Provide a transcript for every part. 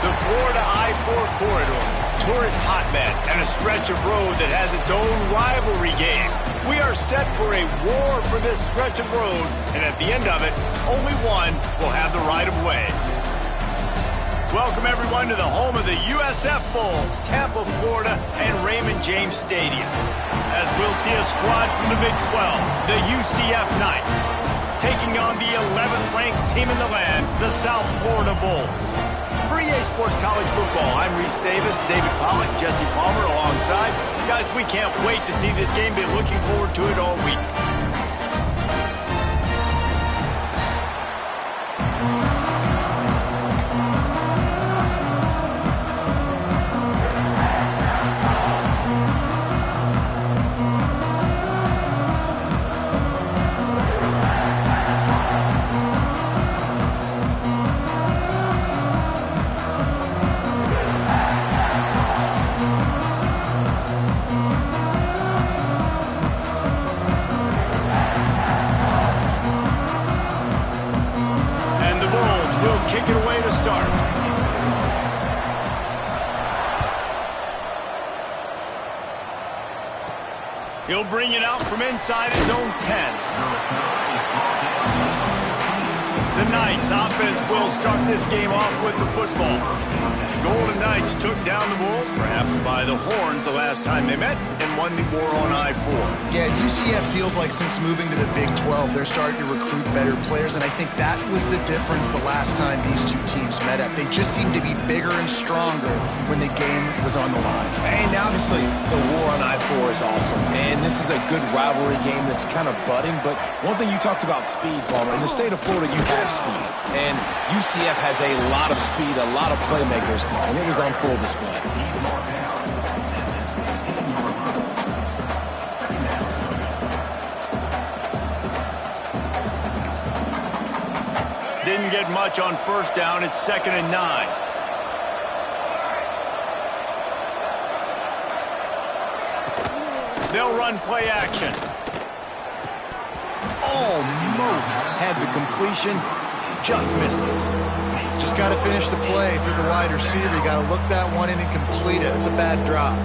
The Florida I-4 corridor, tourist hotbed, and a stretch of road that has its own rivalry game. We are set for a war for this stretch of road, and at the end of it, only one will have the right of way. Welcome everyone to the home of the USF Bulls, Tampa, Florida, and Raymond James Stadium. As we'll see a squad from the Big 12, the UCF Knights, taking on the 11th ranked team in the land, the South Florida Bulls. For EA Sports College Football, I'm Reese Davis, David Pollock, Jesse Palmer alongside. Guys, we can't wait to see this game. Been looking forward to it all week. Kick it away to start. He'll bring it out from inside his own 10. The Knights offense will start this game off with the football. The Golden Knights took down the Bulls, perhaps by the horns the last time they met, and won the war on I-4. Yeah, UCF feels like since moving to the Big 12, they're starting to recruit better players, and I think that was the difference the last time these two teams met up. They just seemed to be bigger and stronger when the game was on the line. And obviously, the war on I-4 is awesome, and this is a good rivalry game that's kind of budding, but one thing you talked about speed, Palmer. In the state of Florida, you have speed, and UCF has a lot of speed, a lot of playmakers, and it was on full display. Didn't get much on first down. It's 2nd and 9. They'll run play action. Almost had the completion. Just missed it. Just got to finish the play for the wide receiver. You got to look that one in and complete it. It's a bad drop.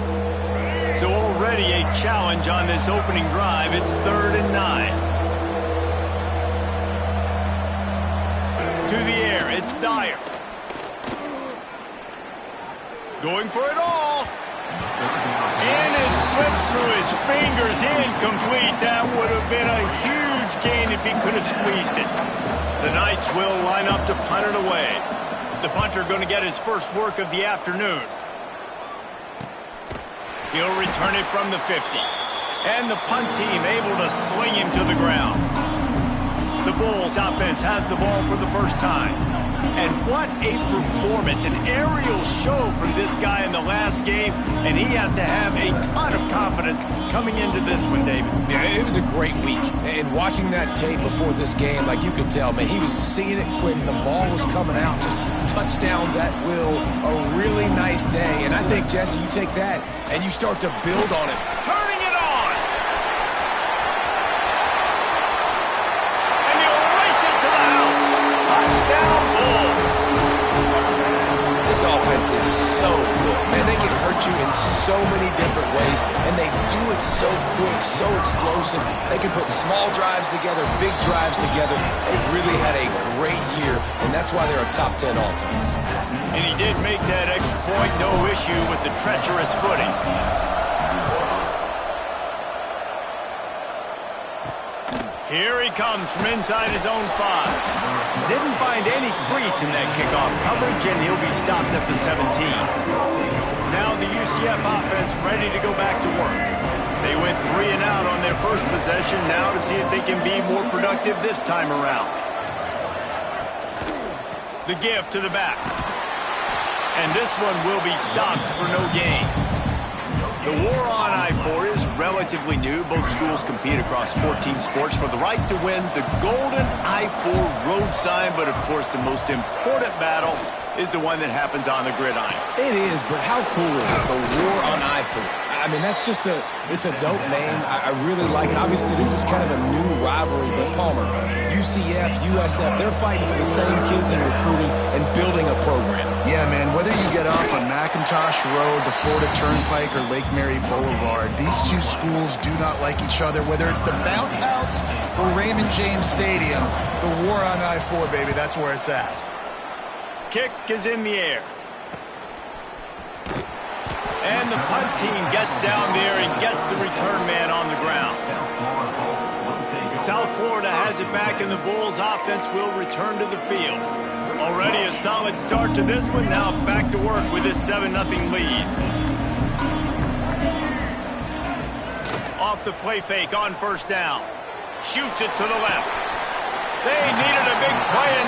So already a challenge on this opening drive. It's 3rd and 9. To the air, it's Dyer. Going for it all. And it slips through his fingers, incomplete. That would have been a huge gain if he could have squeezed it. The Knights will line up to punt it away. The punter going to get his first work of the afternoon. He'll return it from the 50. And the punt team able to sling him to the ground. The Bulls offense has the ball for the first time. And what a performance, an aerial show from this guy in the last game, and he has to have a ton of confidence coming into this one, David. Yeah, it was a great week, and watching that tape before this game, like you could tell, man, he was seeing it quick. The ball was coming out, just touchdowns at will, a really nice day. And I think, Jesse, you take that and you start to build on it. Turning it on! And he'll race it to the house. Touchdown, Bulls! This offense is so good, man. They can hurt you in so many different ways, and they do it so quick, so explosive. They can put small drives together, big drives together. They've really had a great year, and that's why they're a top 10 offense. And he did make that extra point, no issue with the treacherous footing. Here he comes from inside his own 5. Didn't find any crease in that kickoff coverage, and he'll be stopped at the 17. Now the UCF offense ready to go back to work. They went 3 and out on their first possession, now to see if they can be more productive this time around. The give to the back. And this one will be stopped for no gain. The war on I-4 is relatively new. Both schools compete across 14 sports for the right to win the golden I-4 road sign. But, of course, the most important battle is the one that happens on the gridiron. It is, but how cool is it? The war on I-4. I mean, that's just it's a dope name. I really like it. Obviously, this is kind of a new rivalry, but Palmer, UCF, USF, they're fighting for the same kids in recruiting and building a program. Yeah, man, whether McIntosh Road, the Florida Turnpike, or Lake Mary Boulevard. These two schools do not like each other, whether it's the Bounce House or Raymond James Stadium. The war on I-4, baby, that's where it's at. Kick is in the air. And the punt team gets down there and gets the return man on the ground. South Florida has it back, and the Bulls offense will return to the field. Already a solid start to this one. Now back to work with this 7-0 lead. Off the play fake on first down. Shoots it to the left. They needed a big play.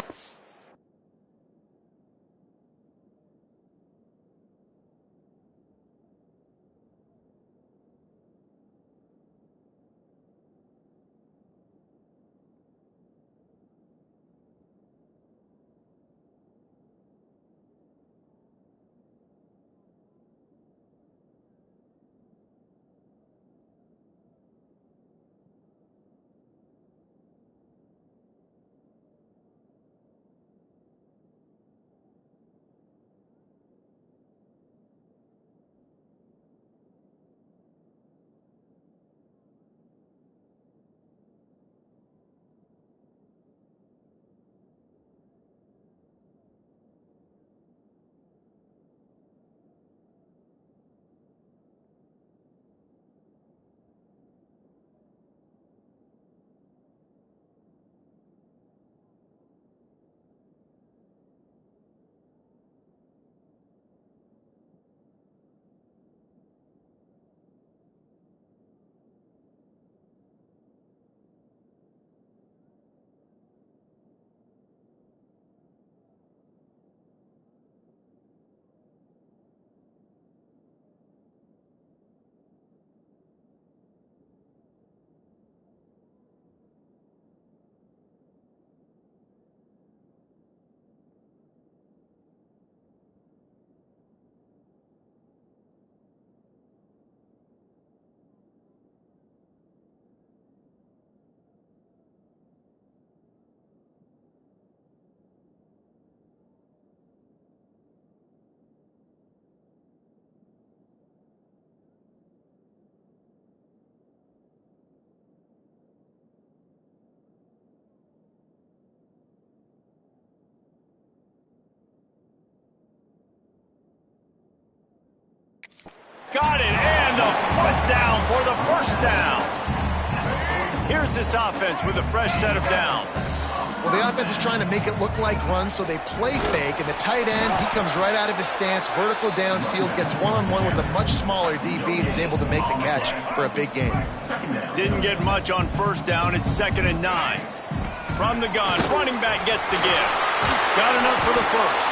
Got it, and the foot down for the first down. Here's this offense with a fresh set of downs. Well, the offense is trying to make it look like runs, so they play fake, and the tight end, he comes right out of his stance, vertical downfield, gets one-on-one with a much smaller DB, and is able to make the catch for a big gain. Didn't get much on first down. It's 2nd and 9. From the gun, running back gets to give. Got enough for the first.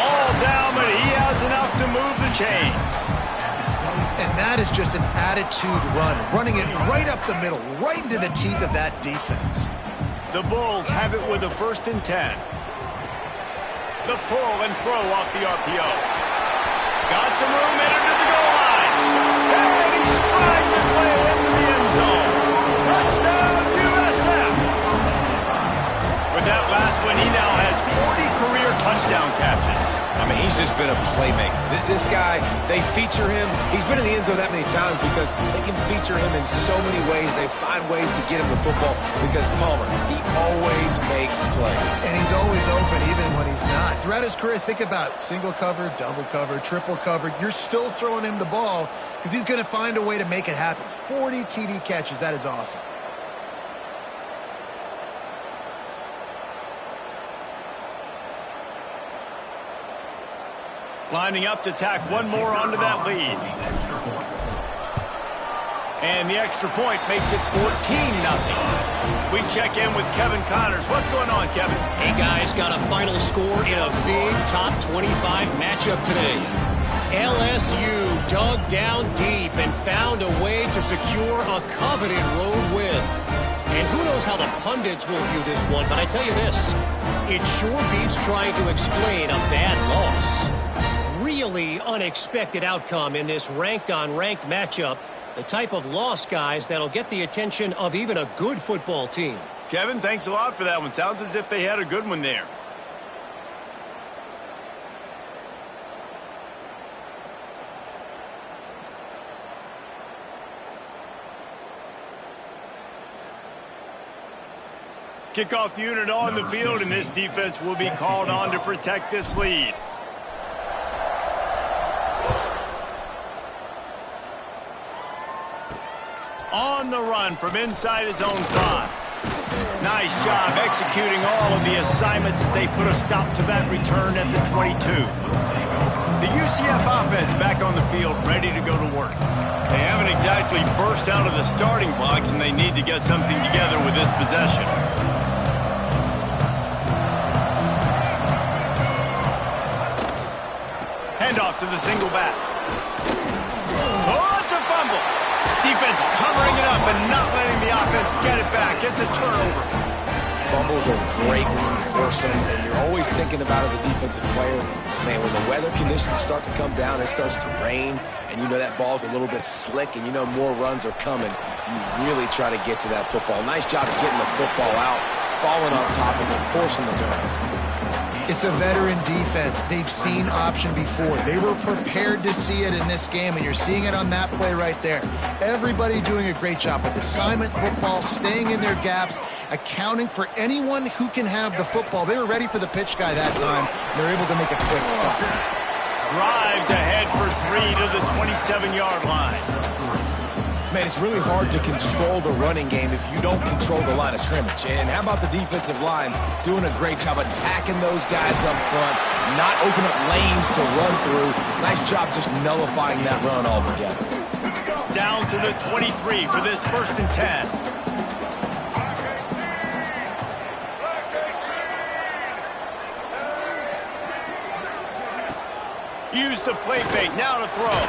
All down, but he has enough to move the chains. And that is just an attitude run, running it right up the middle, right into the teeth of that defense. The Bulls have it with a 1st and 10. The pull and throw off the RPO. Got some room in under the goal line. And he strides his way into the end zone. Touchdown, USF. With that last one, he now has 40 career touchdown catches. I mean, he's just been a playmaker. This guy, they feature him. He's been in the end zone that many times because they can feature him in so many ways. They find ways to get him the football because Palmer, he always makes plays. And he's always open even when he's not. Throughout his career, think about single cover, double cover, triple cover. You're still throwing him the ball because he's going to find a way to make it happen. 40 TD catches. That is awesome. Lining up to tack one more onto that lead. And the extra point makes it 14-0. We check in with Kevin Connors. What's going on, Kevin? Hey, guys, got a final score in a big top 25 matchup today. LSU dug down deep and found a way to secure a coveted road win. And who knows how the pundits will view this one, but I tell you this, it sure beats trying to explain a bad loss. Really unexpected outcome in this ranked-on-ranked matchup. The type of loss, guys, that'll get the attention of even a good football team. Kevin, thanks a lot for that one. Sounds as if they had a good one there. Kickoff unit on the field, and this defense will be called on to protect this lead. On the run from inside his own 5. Nice job executing all of the assignments as they put a stop to that return at the 22. The UCF offense back on the field, ready to go to work. They haven't exactly burst out of the starting blocks, and they need to get something together with this possession. Handoff to the single back. Oh, it's a fumble. Defense covering it up and not letting the offense get it back. It's a turnover. Fumbles are great when you force them, and you're always thinking about as a defensive player, man, when the weather conditions start to come down, it starts to rain, and you know that ball's a little bit slick, and you know more runs are coming. You really try to get to that football. Nice job of getting the football out, falling on top of it, forcing the turnover. It's a veteran defense. They've seen option before. They were prepared to see it in this game, and you're seeing it on that play right there. Everybody doing a great job with assignment football, staying in their gaps, accounting for anyone who can have the football. They were ready for the pitch guy that time, and they're able to make a quick stop. Drives ahead for 3 to the 27-yard line. Man, it's really hard to control the running game if you don't control the line of scrimmage. And how about the defensive line doing a great job attacking those guys up front, not open up lanes to run through. Nice job just nullifying that run altogether. Down to the 23 for this 1st and 10. Use the play fake, now to throw.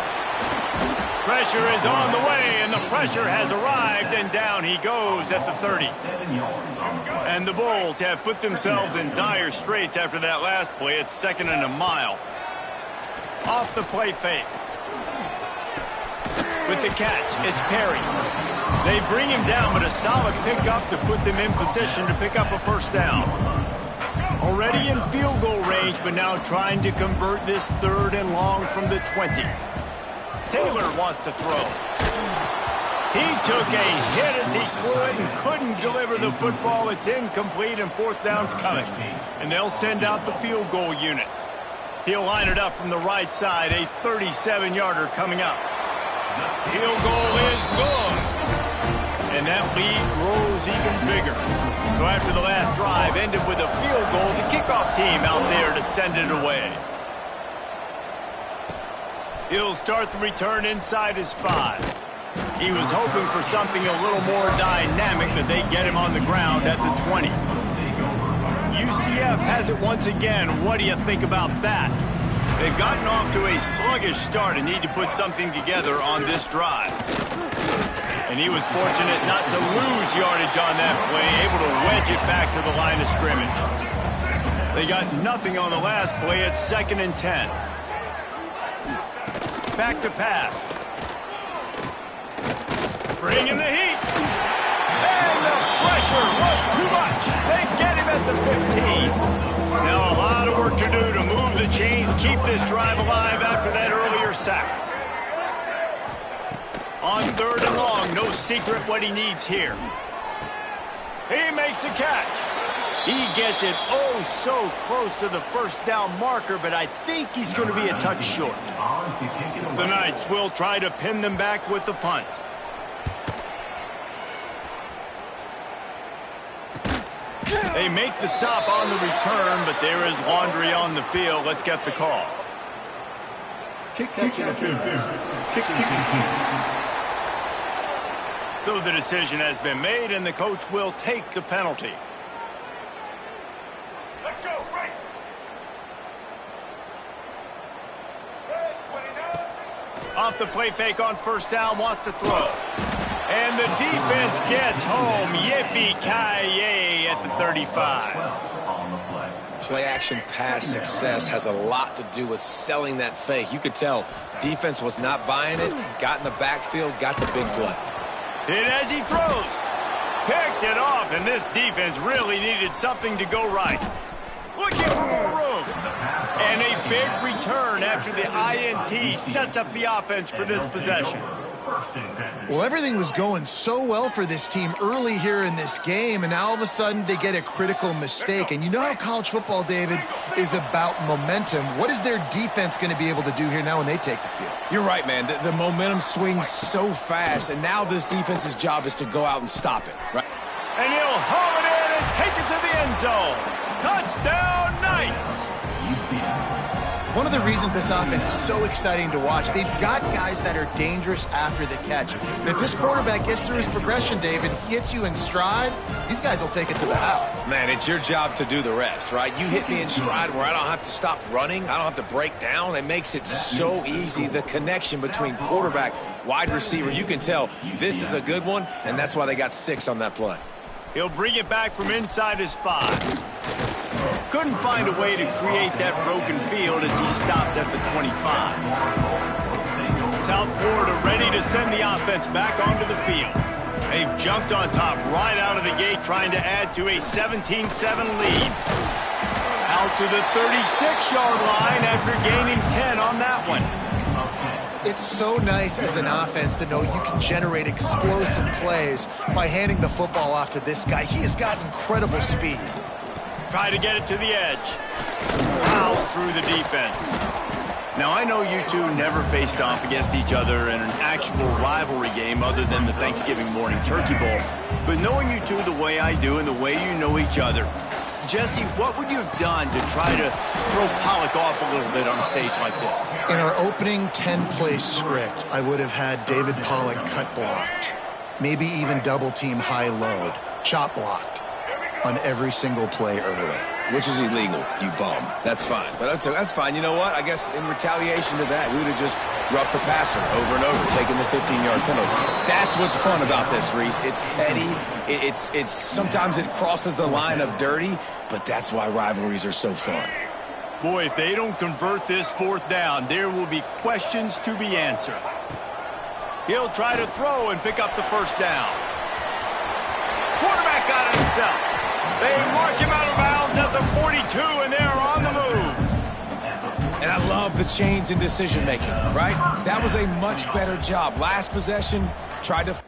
Pressure is on the way, and the pressure has arrived, and down he goes at the 30. And the Bulls have put themselves in dire straits after that last play. It's 2nd and a mile. Off the play fake. With the catch, it's Perry. They bring him down, but a solid pickup to put them in position to pick up a 1st down. Already in field goal range, but now trying to convert this 3rd and long from the 20. Taylor wants to throw. He took a hit as he could and couldn't deliver the football. It's incomplete, and 4th down's coming. And they'll send out the field goal unit. He'll line it up from the right side, a 37-yarder coming up. Field goal is good. And that lead grows even bigger. So after the last drive ended with a field goal, the kickoff team out there to send it away. He'll start the return inside his 5. He was hoping for something a little more dynamic, but they get him on the ground at the 20. UCF has it once again. What do you think about that? They've gotten off to a sluggish start and need to put something together on this drive. And he was fortunate not to lose yardage on that play, able to wedge it back to the line of scrimmage. They got nothing on the last play. It's 2nd and 10. Back to pass. Bringing the heat. And the pressure was too much. They get him at the 15. Now a lot of work to do to move the chains, keep this drive alive after that earlier sack. On 3rd and long, no secret what he needs here. He makes a catch. He gets it oh so close to the 1st down marker, but I think he's going to be a touch short. The Knights will try to pin them back with the punt. They make the stop on the return, but there is laundry on the field. Let's get the call. So the decision has been made, and the coach will take the penalty. Let's go, right. Off the play fake on 1st down, wants to throw. And the defense gets home. Yippee-ki-yay at the 35. Play action pass success has a lot to do with selling that fake. You could tell defense was not buying it, got in the backfield, got the big play. Hit as he throws. Picked it off, and this defense really needed something to go right. Looking for more room. And a big return after the INT sets up the offense for this possession. Well, everything was going so well for this team early here in this game, and now all of a sudden they get a critical mistake. And you know how college football, David, is about momentum. What is their defense going to be able to do here now when they take the field? You're right, man. The momentum swings so fast, and now this defense's job is to go out and stop it, right? And he'll haul it in and take it to the end zone. Touchdown, Knights! One of the reasons this offense is so exciting to watch, they've got guys that are dangerous after the catch. And if this quarterback gets through his progression, David, he hits you in stride, these guys will take it to the house. Man, it's your job to do the rest, right? You hit me in stride where I don't have to stop running. I don't have to break down. It makes it so easy. The connection between quarterback, wide receiver, you can tell this is a good one, and that's why they got 6 on that play. He'll bring it back from inside his 5. Couldn't find a way to create that broken field as he stopped at the 25. South Florida ready to send the offense back onto the field. They've jumped on top right out of the gate, trying to add to a 17-7 lead. Out to the 36-yard line after gaining 10 on that one. It's so nice as an offense to know you can generate explosive plays by handing the football off to this guy. He has got incredible speed. Try to get it to the edge. Plows through the defense. Now, I know you two never faced off against each other in an actual rivalry game other than the Thanksgiving morning Turkey Bowl. But knowing you two the way I do and the way you know each other, Jesse, what would you have done to try to throw Pollock off a little bit on a stage like this? In our opening 10-play script, I would have had David Pollock cut blocked, maybe even double-team high load, chop blocked on every single play early. Which is illegal, you bum. That's fine. But that's fine. You know what? I guess in retaliation to that, we would have just roughed the passer over and over, taking the 15-yard penalty. That's what's fun about this, Reese. It's petty. It's sometimes it crosses the line of dirty, but that's why rivalries are so fun. Boy, if they don't convert this 4th down, there will be questions to be answered. He'll try to throw and pick up the 1st down. Quarterback got it himself. They mark him out of bounds at the 42, and they're on the move. And I love the change in decision-making, right? That was a much better job. Last possession, tried to...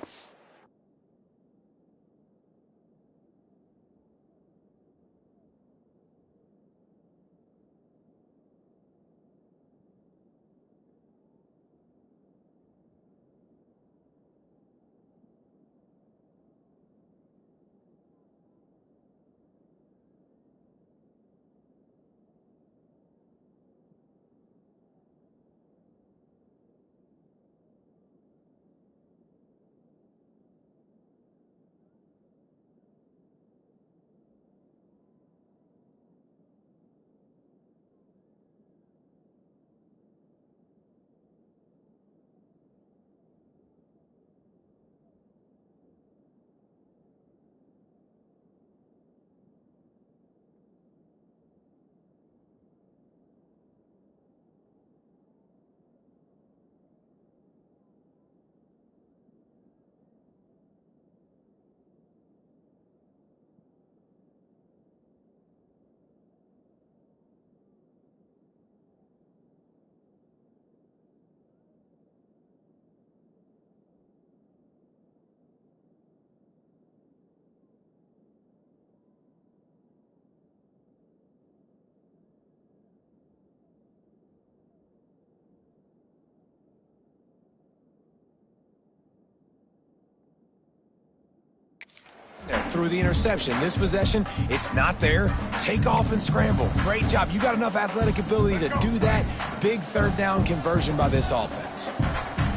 Through the interception. This possession, it's not there. Take off and scramble. Great job. You got enough athletic ability to do that. Big 3rd down conversion by this offense.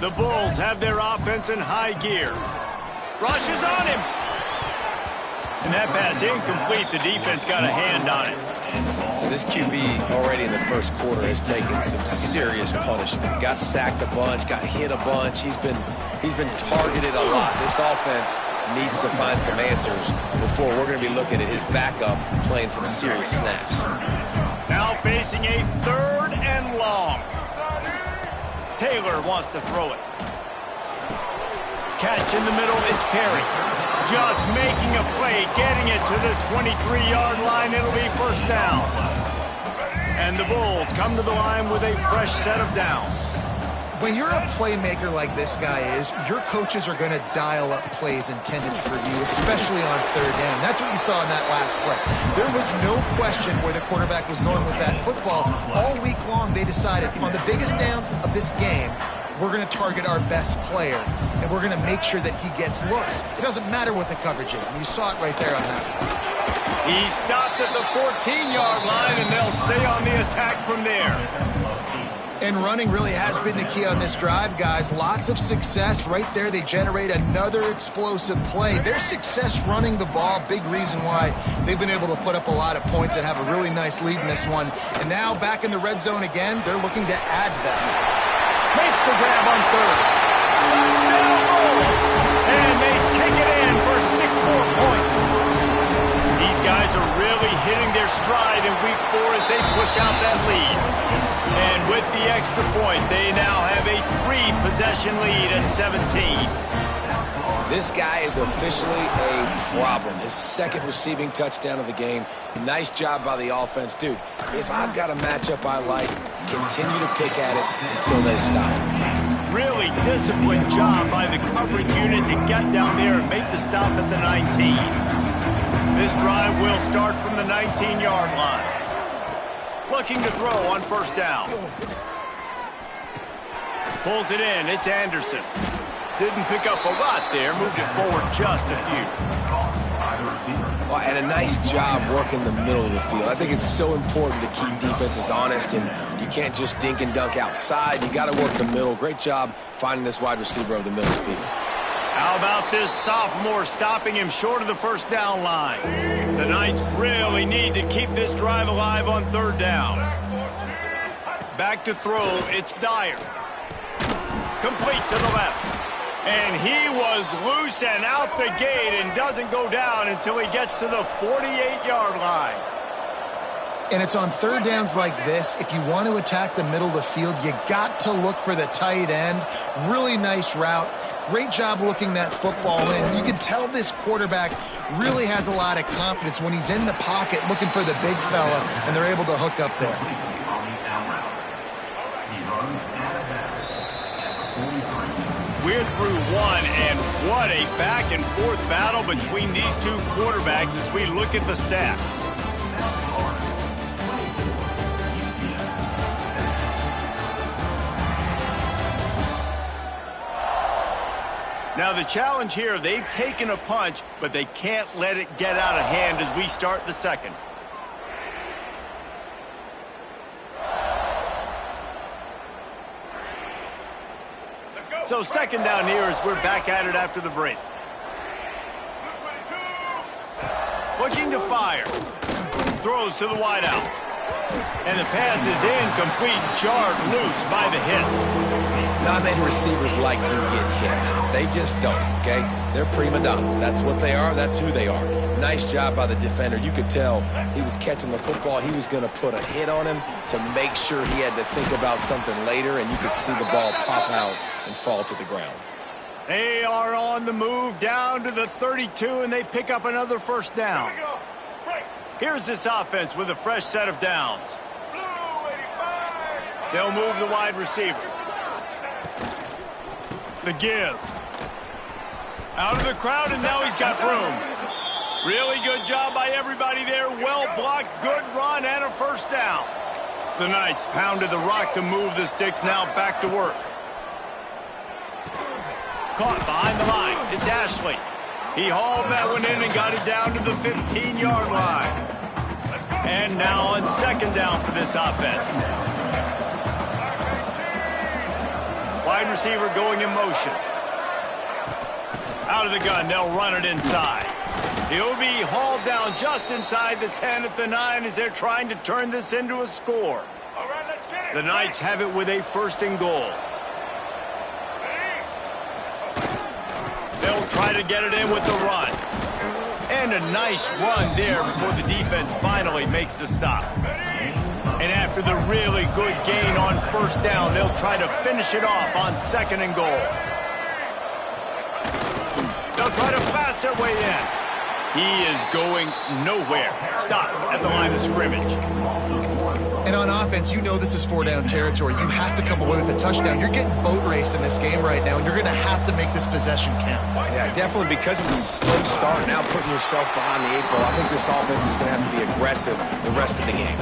The Bulls have their offense in high gear. Rush is on him. And that pass incomplete. The defense got a hand on it. This QB already in the 1st quarter has taken some serious punishment. Got sacked a bunch, got hit a bunch. He's been targeted a lot. This offense needs to find some answers before we're going to be looking at his backup playing some serious snaps. Now facing a 3rd and long. Taylor wants to throw it. Catch in the middle is Perry. Just making a play, getting it to the 23-yard line. It'll be 1st down. And the Bulls come to the line with a fresh set of downs. When you're a playmaker like this guy is, your coaches are going to dial up plays intended for you, especially on third down. That's what you saw in that last play. There was no question where the quarterback was going with that football. All week long, they decided on the biggest downs of this game, we're going to target our best player, and we're going to make sure that he gets looks. It doesn't matter what the coverage is, and you saw it right there on that. He stopped at the 14-yard line, and they'll stay on the attack from there. And running really has been the key on this drive, guys. Lots of success right there. They generate another explosive play. Their success running the ball, big reason why they've been able to put up a lot of points and have a really nice lead in this one. And now back in the red zone again, they're looking to add to that. Makes the grab on third. Touchdown Bulls! And they take it in for 6 more points. These guys are really hitting their stride in week 4 as they push out that lead. And with the extra point, they now have a 3-possession lead at 17. This guy is officially a problem. His second receiving touchdown of the game. Nice job by the offense. Dude, if I've got a matchup I like, continue to pick at it until they stop. Really disciplined job by the coverage unit to get down there and make the stop at the 19. This drive will start from the 19-yard line. Looking to throw on first down. Pulls it in. It's Anderson. Didn't pick up a lot there. Moved it forward just a few. Well, and a nice job working the middle of the field. I think it's so important to keep defenses honest, and you can't just dink and dunk outside. You got to work the middle. Great job finding this wide receiver over the middle of the field. How about this sophomore stopping him short of the first down line? The Knights really need to keep this drive alive on third down. Back to throw, it's Dyer. Complete to the left. And he was loose and out the gate and doesn't go down until he gets to the 48-yard line. And it's on third downs like this, if you want to attack the middle of the field, you got to look for the tight end. Really nice route. Great job looking that football in. You can tell this quarterback really has a lot of confidence when he's in the pocket looking for the big fella, and they're able to hook up there. We're through one, and what a back-and-forth battle between these two quarterbacks as we look at the stats. Now the challenge here, they've taken a punch, but they can't let it get out of hand as we start the second. So second down here as we're back at it after the break. Looking to fire. Throws to the wideout. And the pass is incomplete, jarred loose by the hit. Not many receivers like to get hit. They just don't, okay? They're prima donnas. That's what they are. That's who they are. Nice job by the defender. You could tell he was catching the football. He was going to put a hit on him to make sure he had to think about something later, and you could see the ball pop out and fall to the ground. They are on the move down to the 32, and they pick up another first down. Here's this offense with a fresh set of downs. They'll move the wide receiver. The give. Out of the crowd, and now he's got room. Really good job by everybody there. Well blocked, good run, and a first down. The Knights pounded the rock to move the sticks, now back to work. Caught behind the line. It's Ashley. He hauled that one in and got it down to the 15-yard line. And now on second down for this offense. Wide receiver going in motion. Out of the gun, they'll run it inside. He'll be hauled down just inside the 10 at the 9 as they're trying to turn this into a score. All right, let's get it. The Knights have it with a first and goal. They'll try to get it in with the run. And a nice run there before the defense finally makes the stop. And after the really good gain on first down, they'll try to finish it off on second and goal. They'll try to pass their way in. He is going nowhere. Stop at the line of scrimmage. And on offense, you know this is four-down territory. You have to come away with a touchdown. You're getting boat raced in this game right now, and you're going to have to make this possession count. Yeah, definitely because of the slow start, now putting yourself behind the 8 ball. I think this offense is going to have to be aggressive the rest of the game.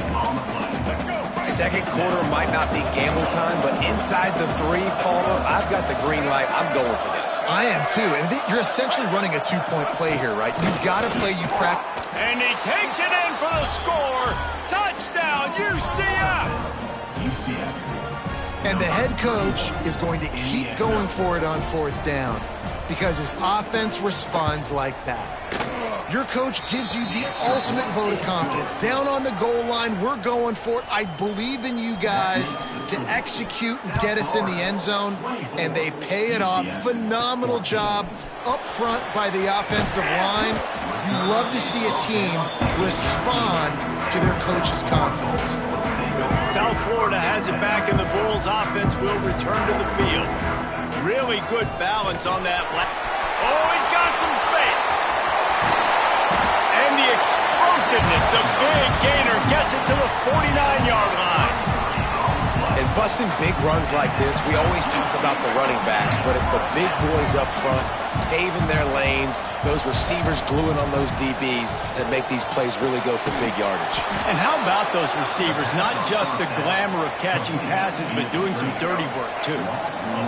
Second quarter might not be gamble time, but inside the 3, Palmer, I've got the green light. I'm going for this. I am too, and you're essentially running a 2-point play here, right? You've got to play, you practice. And he takes it in for the score. Touchdown, UCF! And the head coach is going to keep going for it on 4th down because his offense responds like that. Your coach gives you the ultimate vote of confidence. Down on the goal line, we're going for it. I believe in you guys to execute and get us in the end zone, and they pay it off. Phenomenal job up front by the offensive line. You love to see a team respond to their coach's confidence. South Florida has it back, and the Bulls offense will return to the field. Really good balance on that. Oh, he's got some space. And the explosiveness, the big gainer gets it to the 49-yard line. And busting big runs like this, we always talk about the running backs, but it's the big boys up front, paving their lanes, those receivers gluing on those DBs that make these plays really go for big yardage. And how about those receivers? Not just the glamour of catching passes, but doing some dirty work, too.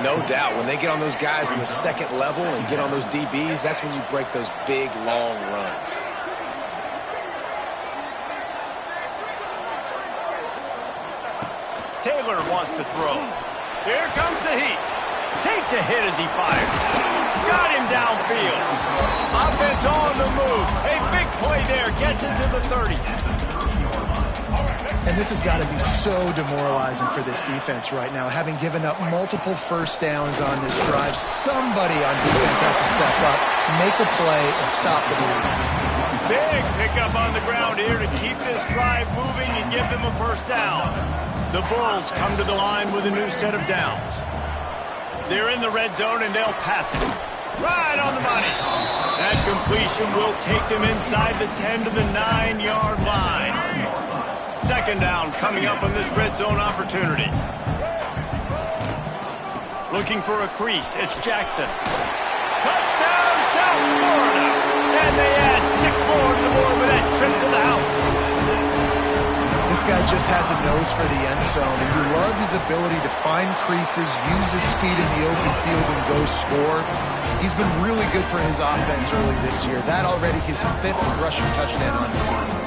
No doubt. When they get on those guys in the second level and get on those DBs, that's when you break those big, long runs. Taylor wants to throw. Here comes the heat. Takes a hit as he fires. Got him downfield. Offense on the move. A big play there. Gets it to the 30. And this has got to be so demoralizing for this defense right now. Having given up multiple first downs on this drive, somebody on defense has to step up, make a play, and stop the bleed. Big pickup on the ground here to keep this drive moving and give them a first down. The Bulls come to the line with a new set of downs. They're in the red zone, and they'll pass it. Right on the money. That completion will take them inside the 10 to the 9-yard line. Second down coming up on this red zone opportunity. Looking for a crease. It's Jackson. Touchdown, South Florida. And they add 6 more to the board with that trip to the house. This guy just has a nose for the end zone, and you love his ability to find creases, use his speed in the open field, and go score. He's been really good for his offense early this year. That already his 5th rushing touchdown on the season.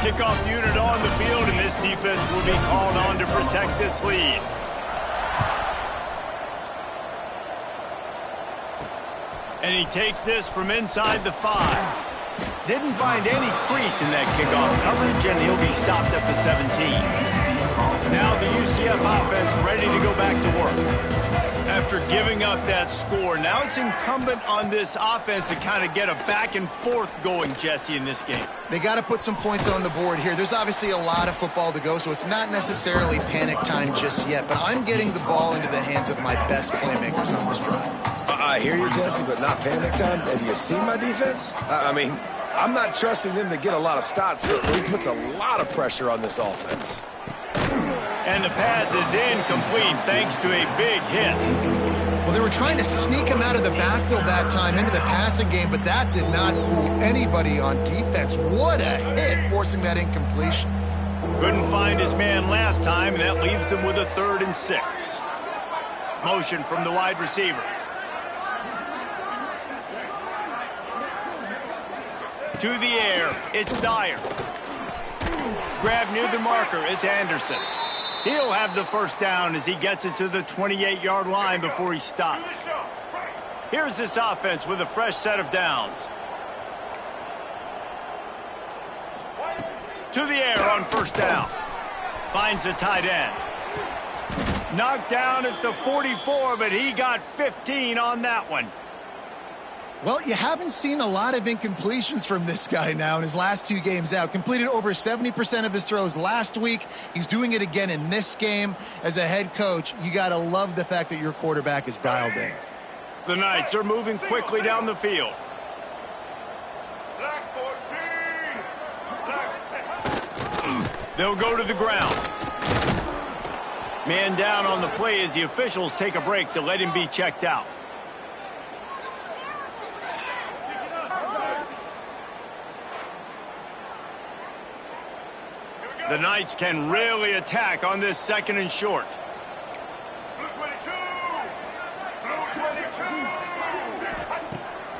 Kickoff unit on the field, and this defense will be called on to protect this lead. And he takes this from inside the 5. Didn't find any crease in that kickoff coverage, and he'll be stopped at the 17. Now the UCF offense ready to go back to work. After giving up that score, now it's incumbent on this offense to kind of get a back and forth going, Jesse, in this game. They got to put some points on the board here. There's obviously a lot of football to go, so it's not necessarily panic time just yet, but I'm getting the ball into the hands of my best playmakers on this drive. I hear you, Jesse, but not panic time. Have you seen my defense? I mean, I'm not trusting them to get a lot of stops. He puts a lot of pressure on this offense. And the pass is incomplete thanks to a big hit. Well, they were trying to sneak him out of the backfield that time into the passing game, but that did not fool anybody on defense. What a hit, forcing that incompletion. Couldn't find his man last time, and that leaves them with a 3rd and 6. Motion from the wide receiver. To the air, it's Dyer. Grab near the marker, it's Anderson. He'll have the first down as he gets it to the 28-yard line before he stops. Here's this offense with a fresh set of downs. To the air on first down. Finds the tight end. Knocked down at the 44, but he got 15 on that one. Well, you haven't seen a lot of incompletions from this guy now in his last 2 games out. Completed over 70% of his throws last week. He's doing it again in this game. As a head coach, you got to love the fact that your quarterback is dialed in. The Knights are moving quickly down the field. They'll go to the ground. Man down on the play as the officials take a break to let him be checked out. The Knights can really attack on this 2nd and short.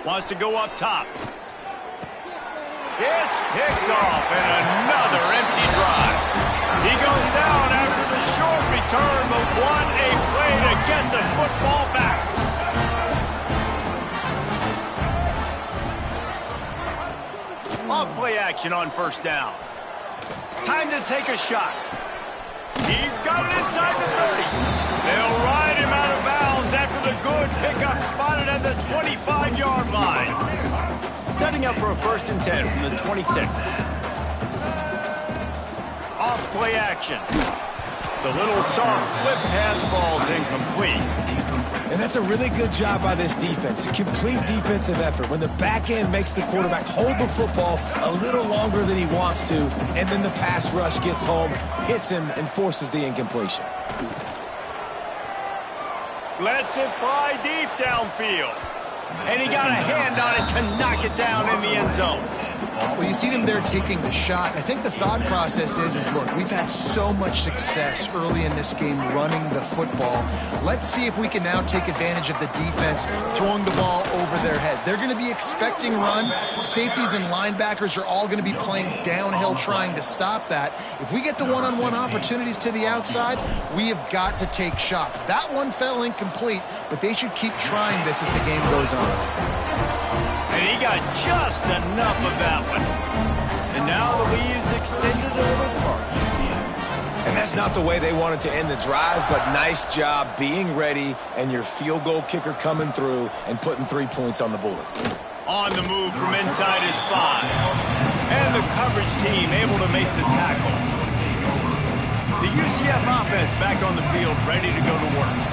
Wants to go up top. It's picked off, and another empty drive. He goes down after the short return, but what a play to get the football back. Off play action on 1st down. Time to take a shot. He's got it inside the 30. They'll ride him out of bounds after the good pickup spotted at the 25-yard line. Setting up for a 1st and 10 from the 26. Off play action. The little soft flip pass ball's incomplete. And that's a really good job by this defense. A complete defensive effort. When the back end makes the quarterback hold the football a little longer than he wants to, and then the pass rush gets home, hits him, and forces the incompletion. Lets it fly deep downfield. And he got a hand on it to knock it down in the end zone. Well, you see them there taking the shot. I think the thought process is look, we've had so much success early in this game running the football. Let's see if we can now take advantage of the defense throwing the ball over their heads. They're going to be expecting run. Safeties and linebackers are all going to be playing downhill trying to stop that. If we get the one-on-one opportunities to the outside, we have got to take shots. That one fell incomplete, but they should keep trying this as the game goes on. And he got just enough of that one. And now the lead is extended a little further. And that's not the way they wanted to end the drive, but nice job being ready and your field goal kicker coming through and putting 3 points on the board. On the move from inside his 5. And the coverage team able to make the tackle. The UCF offense back on the field, ready to go to work.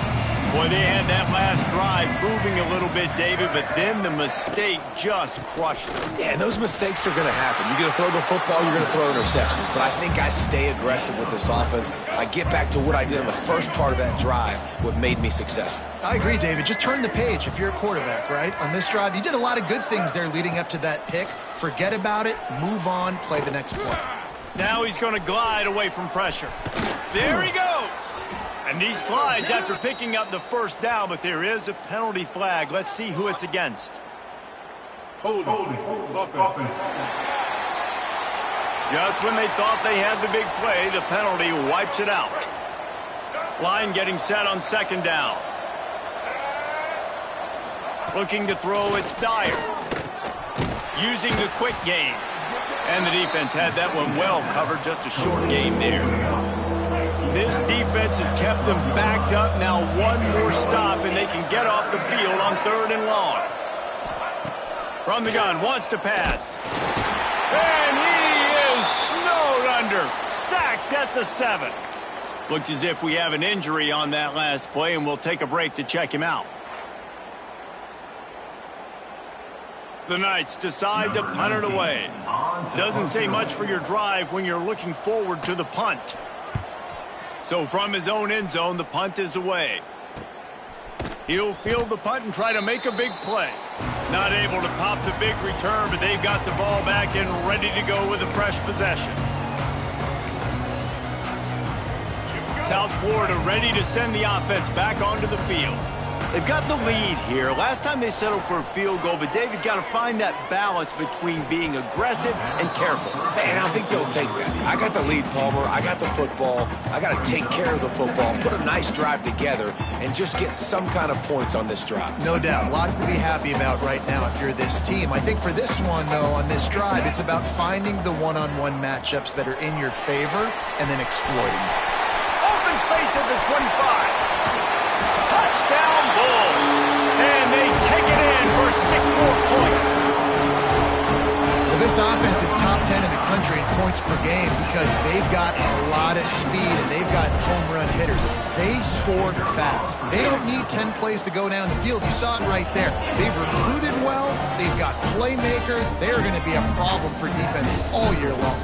Boy, they had that last drive moving a little bit, David, but then the mistake just crushed them. Yeah, those mistakes are going to happen. You're going to throw the football, you're going to throw interceptions. But I think I stay aggressive with this offense. I get back to what I did on the first part of that drive, what made me successful. I agree, David. Just turn the page if you're a quarterback, right? On this drive, you did a lot of good things there leading up to that pick. Forget about it, move on, play the next play. Now he's going to glide away from pressure. There he goes. And he slides after picking up the 1st down, but there is a penalty flag. Let's see who it's against. Holding. Just when they thought they had the big play, the penalty wipes it out. Line getting set on 2nd down. Looking to throw, it's Dyer. Using the quick game. And the defense had that one well covered, just a short game there. This defense has kept them backed up. Now one more stop, and they can get off the field on 3rd and long. From the gun, wants to pass. And he is snowed under. Sacked at the 7. Looks as if we have an injury on that last play, and we'll take a break to check him out. The Knights decide to punt it away. Doesn't say much for your drive when you're looking forward to the punt. So from his own end zone, the punt is away. He'll field the punt and try to make a big play. Not able to pop the big return, but they've got the ball back and ready to go with a fresh possession. South Florida ready to send the offense back onto the field. They've got the lead here. Last time they settled for a field goal, but David got to find that balance between being aggressive and careful. And I think they'll take that. I got the lead, Palmer. I got the football. I got to take care of the football, put a nice drive together, and just get some kind of points on this drive. No doubt. Lots to be happy about right now if you're this team. I think for this one, though, on this drive, it's about finding the one-on-one matchups that are in your favor and then exploiting. Open space at the 25. Touchdown Bulls. And they take it in for 6 more points. Well, this offense is top 10 in the country in points per game because they've got a lot of speed and they've got home run hitters. They score fast. They don't need 10 plays to go down the field. You saw it right there. They've recruited well. They've got playmakers. They're going to be a problem for defenses all year long.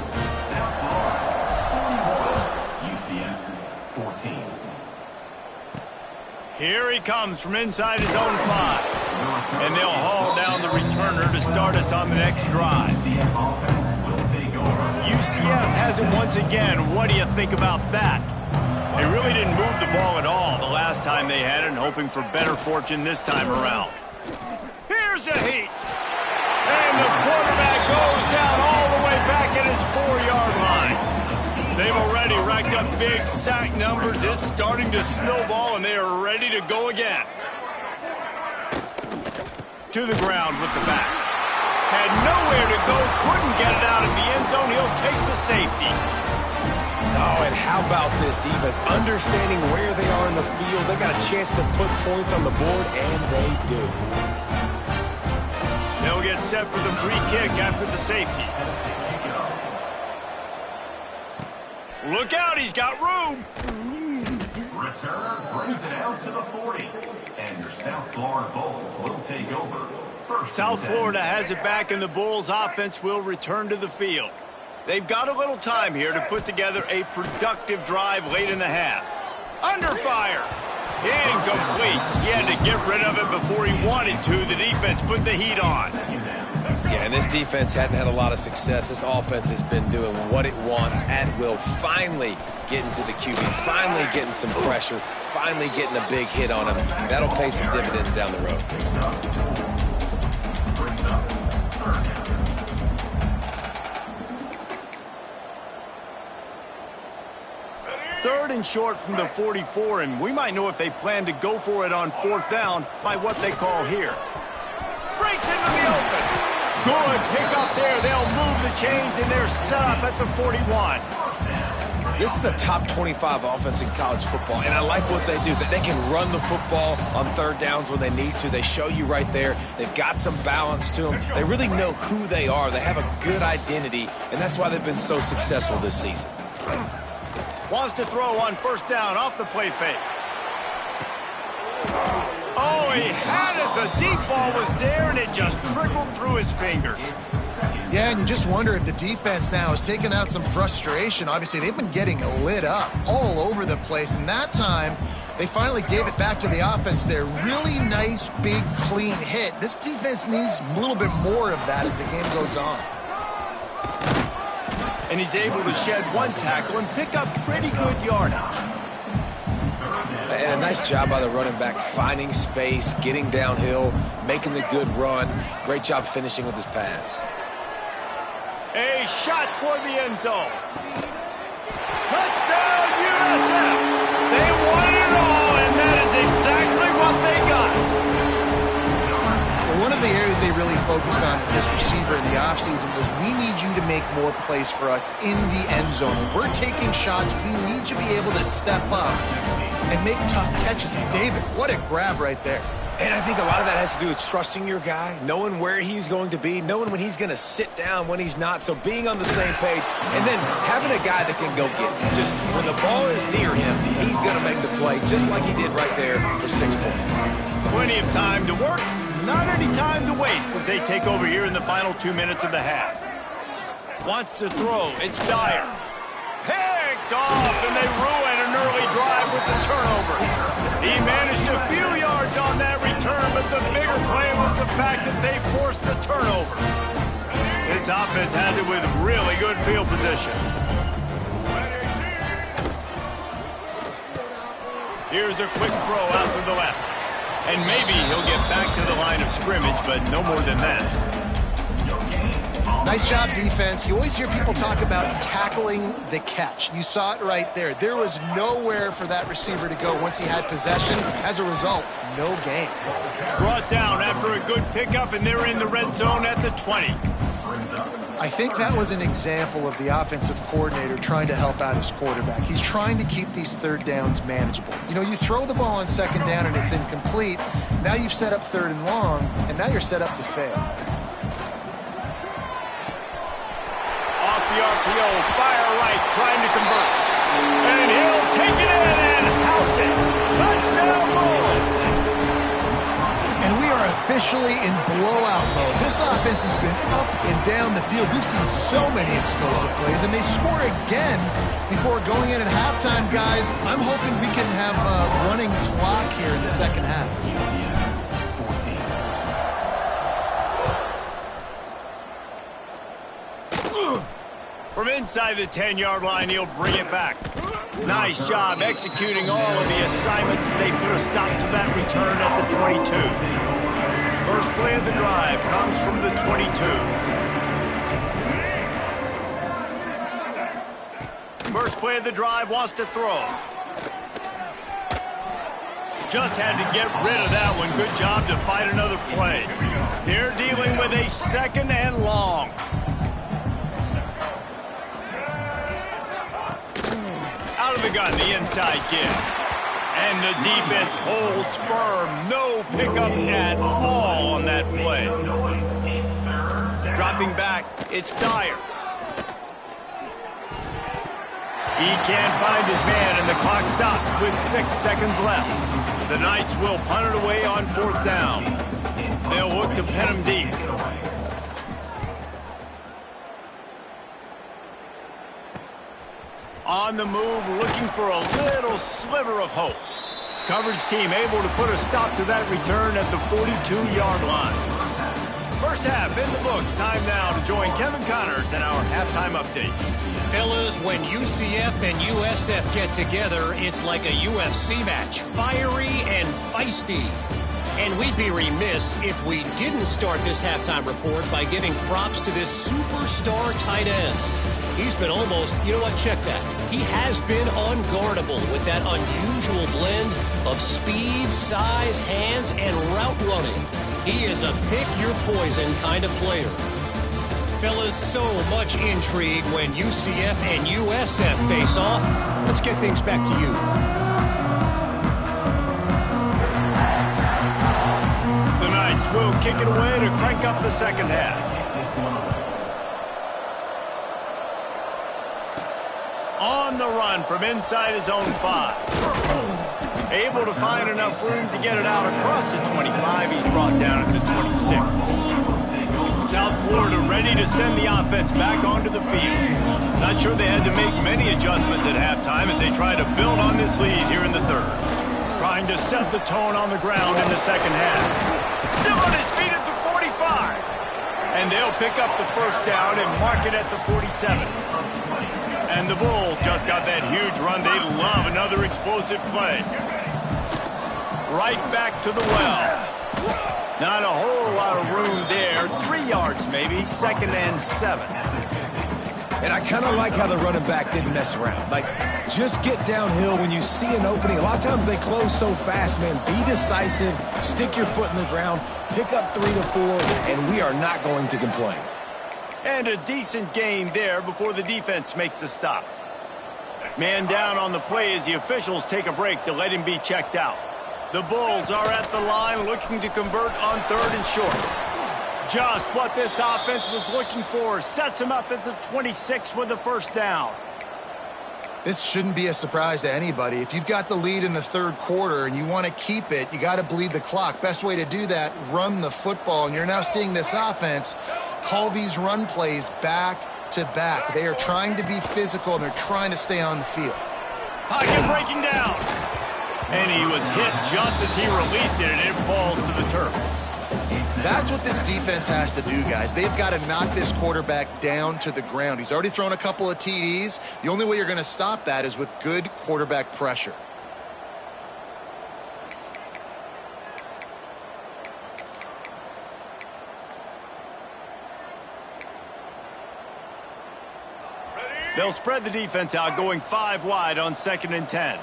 Here he comes from inside his own 5. And they'll haul down the returner to start us on the next drive. UCF has it once again. What do you think about that? They really didn't move the ball at all the last time they had it, and hoping for better fortune this time around. Here's a heat. And the quarterback goes down all the way back at his 4-yard line. They've already racked up big sack numbers. It's starting to snowball, and they are ready to go again. To the ground with the back. Had nowhere to go, couldn't get it out of the end zone. He'll take the safety. Oh, and how about this defense? Understanding where they are in the field. They got a chance to put points on the board, and they do. They'll get set for the free kick after the safety. Look out, he's got room. Return brings it out to the 40. And your South Florida Bulls will take over. South Florida has it back, and the Bulls offense will return to the field. They've got a little time here to put together a productive drive late in the half. Under fire. Incomplete. He had to get rid of it before he wanted to. The defense put the heat on. Yeah, and this defense hadn't had a lot of success. This offense has been doing what it wants at will. Finally getting to the QB. Finally getting some pressure. Finally getting a big hit on him. That'll pay some dividends down the road. Third and short from the 44, and we might know if they plan to go for it on 4th down by what they call here. Breaks into the open. Good pick up there. They'll move the chains, and they're set up at the 41. This is a top 25 offense in college football, and I like what they do. They can run the football on 3rd downs when they need to. They show you right there. They've got some balance to them. They really know who they are. They have a good identity, and that's why they've been so successful this season. Wants to throw on 1st down off the play fake. Oh, he had it. The deep ball was there, and it just trickled through his fingers. Yeah, and you just wonder if the defense now is taking out some frustration. Obviously, they've been getting lit up all over the place, and that time they finally gave it back to the offense there. Really nice, big, clean hit. This defense needs a little bit more of that as the game goes on. And he's able to shed one tackle and pick up pretty good yardage. And a nice job by the running back, finding space, getting downhill, making the good run. Great job finishing with his pads. A shot toward the end zone. Touchdown, USF! They wanted it all, and that is exactly what they got. Well, one of the areas they really focused on with this receiver in the offseason was, we need you to make more plays for us in the end zone. When we're taking shots, we need you to be able to step up and make tough catches. And David, what a grab right there. And I think a lot of that has to do with trusting your guy, knowing where he's going to be, knowing when he's going to sit down, when he's not. So being on the same page, and then having a guy that can go get it. Just when the ball is near him, he's going to make the play, just like he did right there for 6 points. Plenty of time to work, not any time to waste as they take over here in the final 2 minutes of the half. Wants to throw, it's Dyer. Picked off, and they ruin an early drive with the turnover. He managed a few yards on that return, but the bigger play was the fact that they forced the turnover. This offense has it with really good field position. Here's a quick throw out to the left. And maybe he'll get back to the line of scrimmage, but no more than that. Nice job, defense. You always hear people talk about tackling the catch. You saw it right there. There was nowhere for that receiver to go once he had possession. As a result, no gain. Brought down after a good pickup, and they're in the red zone at the 20. I think that was an example of the offensive coordinator trying to help out his quarterback. He's trying to keep these 3rd downs manageable. You know, you throw the ball on 2nd down and it's incomplete. Now you've set up 3rd and long, and now you're set up to fail. The RPO, fire right, trying to convert. And he'll take it in and house it. Touchdown, Bulls! And we are a officially in blowout mode. This offense has been up and down the field. We've seen so many explosive plays, and they score again before going in at halftime, guys. I'm hoping we can have a running clock here in the second half. From inside the 10-yard line, he'll bring it back. Nice job executing all of the assignments as they put a stop to that return at the 22. First play of the drive comes from the 22. First play of the drive wants to throw. Just had to get rid of that one. Good job to fight another play. They're dealing with a second and long. Out of the gun, the inside give. And the defense holds firm. No pickup at all on that play. Dropping back, it's Dyer. He can't find his man, and the clock stops with 6 seconds left. The Knights will punt it away on 4th down. They'll look to pin him deep. On the move, looking for a little sliver of hope. Coverage team able to put a stop to that return at the 42-yard line. First half in the books. Time now to join Kevin Connors in our halftime update. Fellas, when UCF and USF get together, it's like a UFC match. Fiery and feisty. And we'd be remiss if we didn't start this halftime report by giving props to this superstar tight end. He's been almost, you know what, check that. He has been unguardable with that unusual blend of speed, size, hands, and route running. He is a pick-your-poison kind of player. Fellas, so much intrigue when UCF and USF face off. Let's get things back to you. The Knights will kick it away to crank up the second half. On the run from inside his own 5. Able to find enough room to get it out across the 25. He's brought down at the 26. South Florida ready to send the offense back onto the field. Not sure they had to make many adjustments at halftime as they try to build on this lead here in the third. Trying to set the tone on the ground in the second half. Still on his feet at the 45. And they'll pick up the first down and mark it at the 47. And the Bulls just got that huge run. They love another explosive play. Right back to the well. Not a whole lot of room there. 3 yards maybe. 2nd and 7. And I kind of like how the running back didn't mess around. Like, just get downhill when you see an opening. A lot of times they close so fast, man. Be decisive. Stick your foot in the ground. Pick up 3 to 4, and we are not going to complain. And a decent gain there before the defense makes the stop. Man down on the play as the officials take a break to let him be checked out. The Bulls are at the line looking to convert on 3rd and short. Just what this offense was looking for. Sets him up at the 26 with the first down. This shouldn't be a surprise to anybody. If you've got the lead in the 3rd quarter and you want to keep it, you got to bleed the clock. Best way to do that, run the football. And you're now seeing this offense call these run plays back to back. They are trying to be physical, and they're trying to stay on the field. Pocket breaking down. And he was hit just as he released it, and it falls to the turf. That's what this defense has to do, guys. They've got to knock this quarterback down to the ground. He's already thrown a couple of TDs. The only way you're going to stop that is with good quarterback pressure. They'll spread the defense out, going 5 wide on 2nd and 10.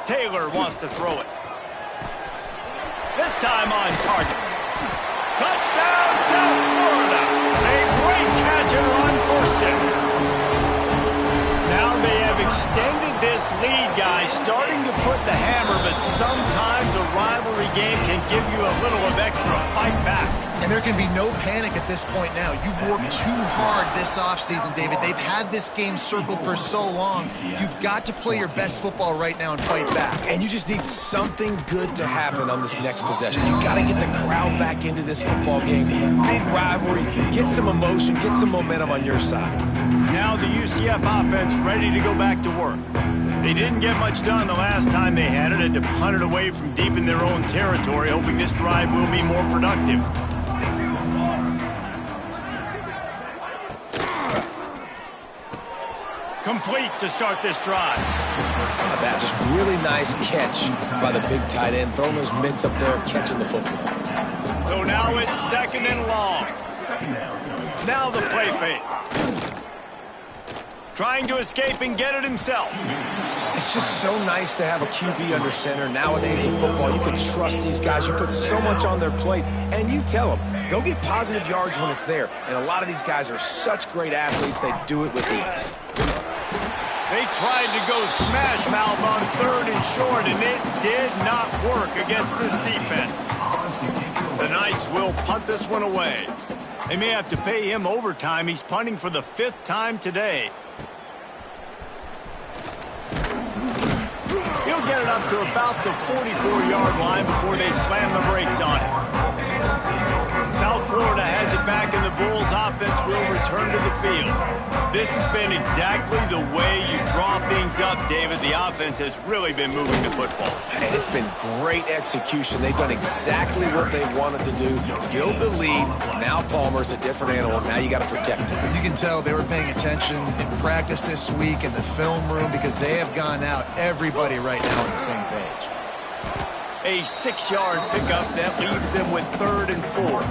Taylor wants to throw it. This time on target. Touchdown, South Florida. A great catch and run for 6. Now they have extended this lead, guys, starting to put the hammer, but sometimes a rivalry game can give you a little of extra fight back. And there can be no panic at this point now. You've worked too hard this offseason, David. They've had this game circled for so long. You've got to play your best football right now and fight back. And you just need something good to happen on this next possession. You got to get the crowd back into this football game. Big rivalry. Get some emotion. Get some momentum on your side. Now the UCF offense ready to go back to work. They didn't get much done the last time they had it, and to punt it away from deep in their own territory, hoping this drive will be more productive. Complete to start this drive. Oh, that just really nice catch by the big tight end, throwing those mitts up there and catching the football. So now it's 2nd and long. Now the play fake. Trying to escape and get it himself. It's just so nice to have a QB under center. Nowadays in football, you can trust these guys. You put so much on their plate, and you tell them, go get positive yards when it's there. And a lot of these guys are such great athletes, they do it with ease. They tried to go smash mouth on 3rd and short, and it did not work against this defense. The Knights will punt this one away. They may have to pay him overtime. He's punting for the 5th time today. He'll get it up to about the 44-yard line before they slam the brakes on it. South Florida has it back, and the Bulls offense will return to the field. This has been exactly the way you draw things up, David. The offense has really been moving the football. And it's been great execution. They've done exactly what they wanted to do. Gild the lead. Now Palmer's a different animal. Now you got to protect him. You can tell they were paying attention in practice this week in the film room because they have gone out, everybody right now on the same page. A 6-yard pickup that leaves them with 3rd and 4.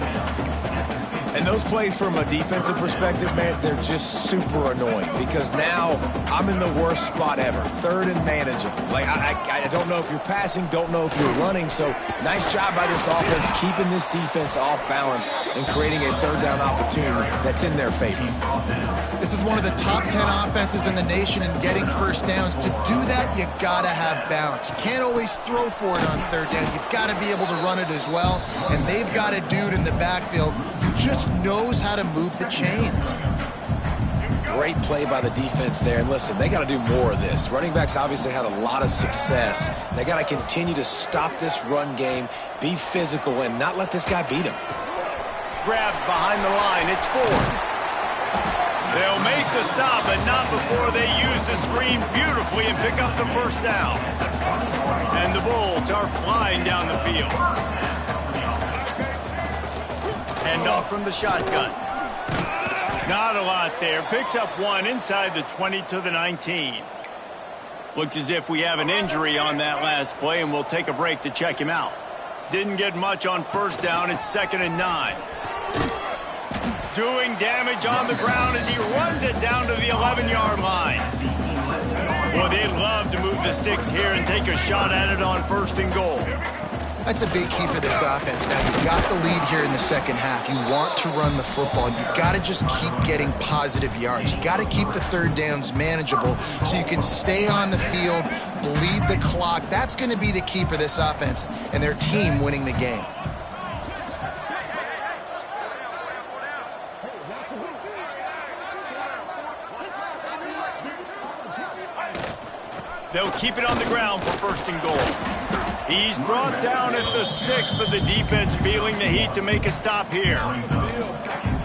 And those plays from a defensive perspective, man, they're just super annoying because now I'm in the worst spot ever. 3rd and manageable. Like, I don't know if you're passing, don't know if you're running. So nice job by this offense keeping this defense off balance and creating a 3rd down opportunity that's in their favor. This is one of the top 10 offenses in the nation in getting 1st downs. To do that, you got to have balance. You can't always throw for it on 3rd down. You've got to be able to run it as well. And they've got a dude in the backfield who just knows how to move the chains. Great play by the defense there. And listen, they got to do more of this. Running backs obviously had a lot of success. They got to continue to stop this run game, be physical, and not let this guy beat him. Grabbed behind the line. It's 4. They'll make the stop, but not before they use the screen beautifully and pick up the 1st down. And the Bulls are flying down the field. And off from the shotgun. Not a lot there. Picks up 1 inside the 20 to the 19. Looks as if we have an injury on that last play, and we'll take a break to check him out. Didn't get much on 1st down. It's 2nd and 9. Doing damage on the ground as he runs it down to the 11-yard line. Well, they'd love to move the sticks here and take a shot at it on 1st and goal. That's a big key for this offense. Now, you've got the lead here in the 2nd half. You want to run the football. You've got to just keep getting positive yards. You got to keep the 3rd downs manageable so you can stay on the field, bleed the clock. That's going to be the key for this offense and their team winning the game. They'll keep it on the ground for 1st and goal. He's brought down at the 6, but the defense feeling the heat to make a stop here.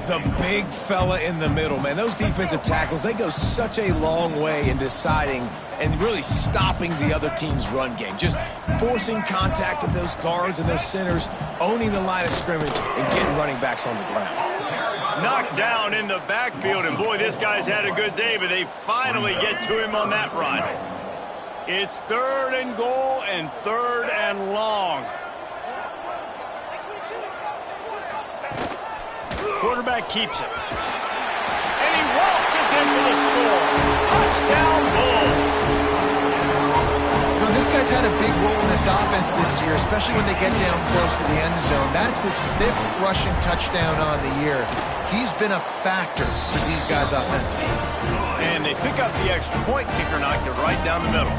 The big fella in the middle, man. Those defensive tackles, they go such a long way in deciding and really stopping the other team's run game. Just forcing contact with those guards and those centers, owning the line of scrimmage, and getting running backs on the ground. Knocked down in the backfield, and boy, this guy's had a good day, but they finally get to him on that run. It's 3rd and goal and 3rd and long. Quarterback keeps it. And he waltzes in for the score. Touchdown, Bulls. You know, this guy's had a big role in this offense this year, especially when they get down close to the end zone. That's his 5th rushing touchdown on the year. He's been a factor for these guys offensively. And they pick up the extra point. Kicker knocked it right down the middle.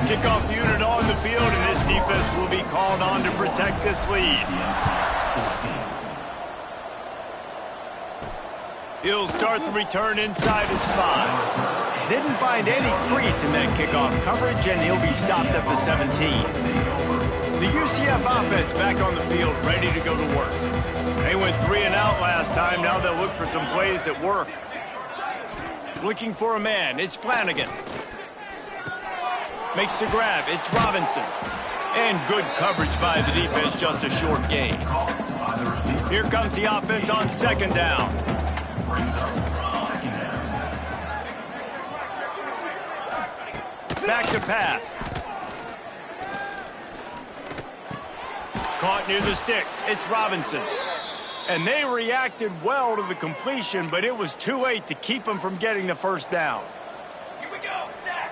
Kickoff unit on the field, and this defense will be called on to protect this lead. He'll start the return inside his 5. Didn't find any crease in that kickoff coverage, and he'll be stopped at the 17. The UCF offense back on the field, ready to go to work. They went 3 and out last time. Now they'll look for some plays that work. Looking for a man. It's Flanagan. Makes the grab. It's Robinson. And good coverage by the defense, just a short gain. Here comes the offense on 2nd down. Back to pass. Caught near the sticks. It's Robinson. And they reacted well to the completion, but it was too late to keep them from getting the first down. Here we go, sack.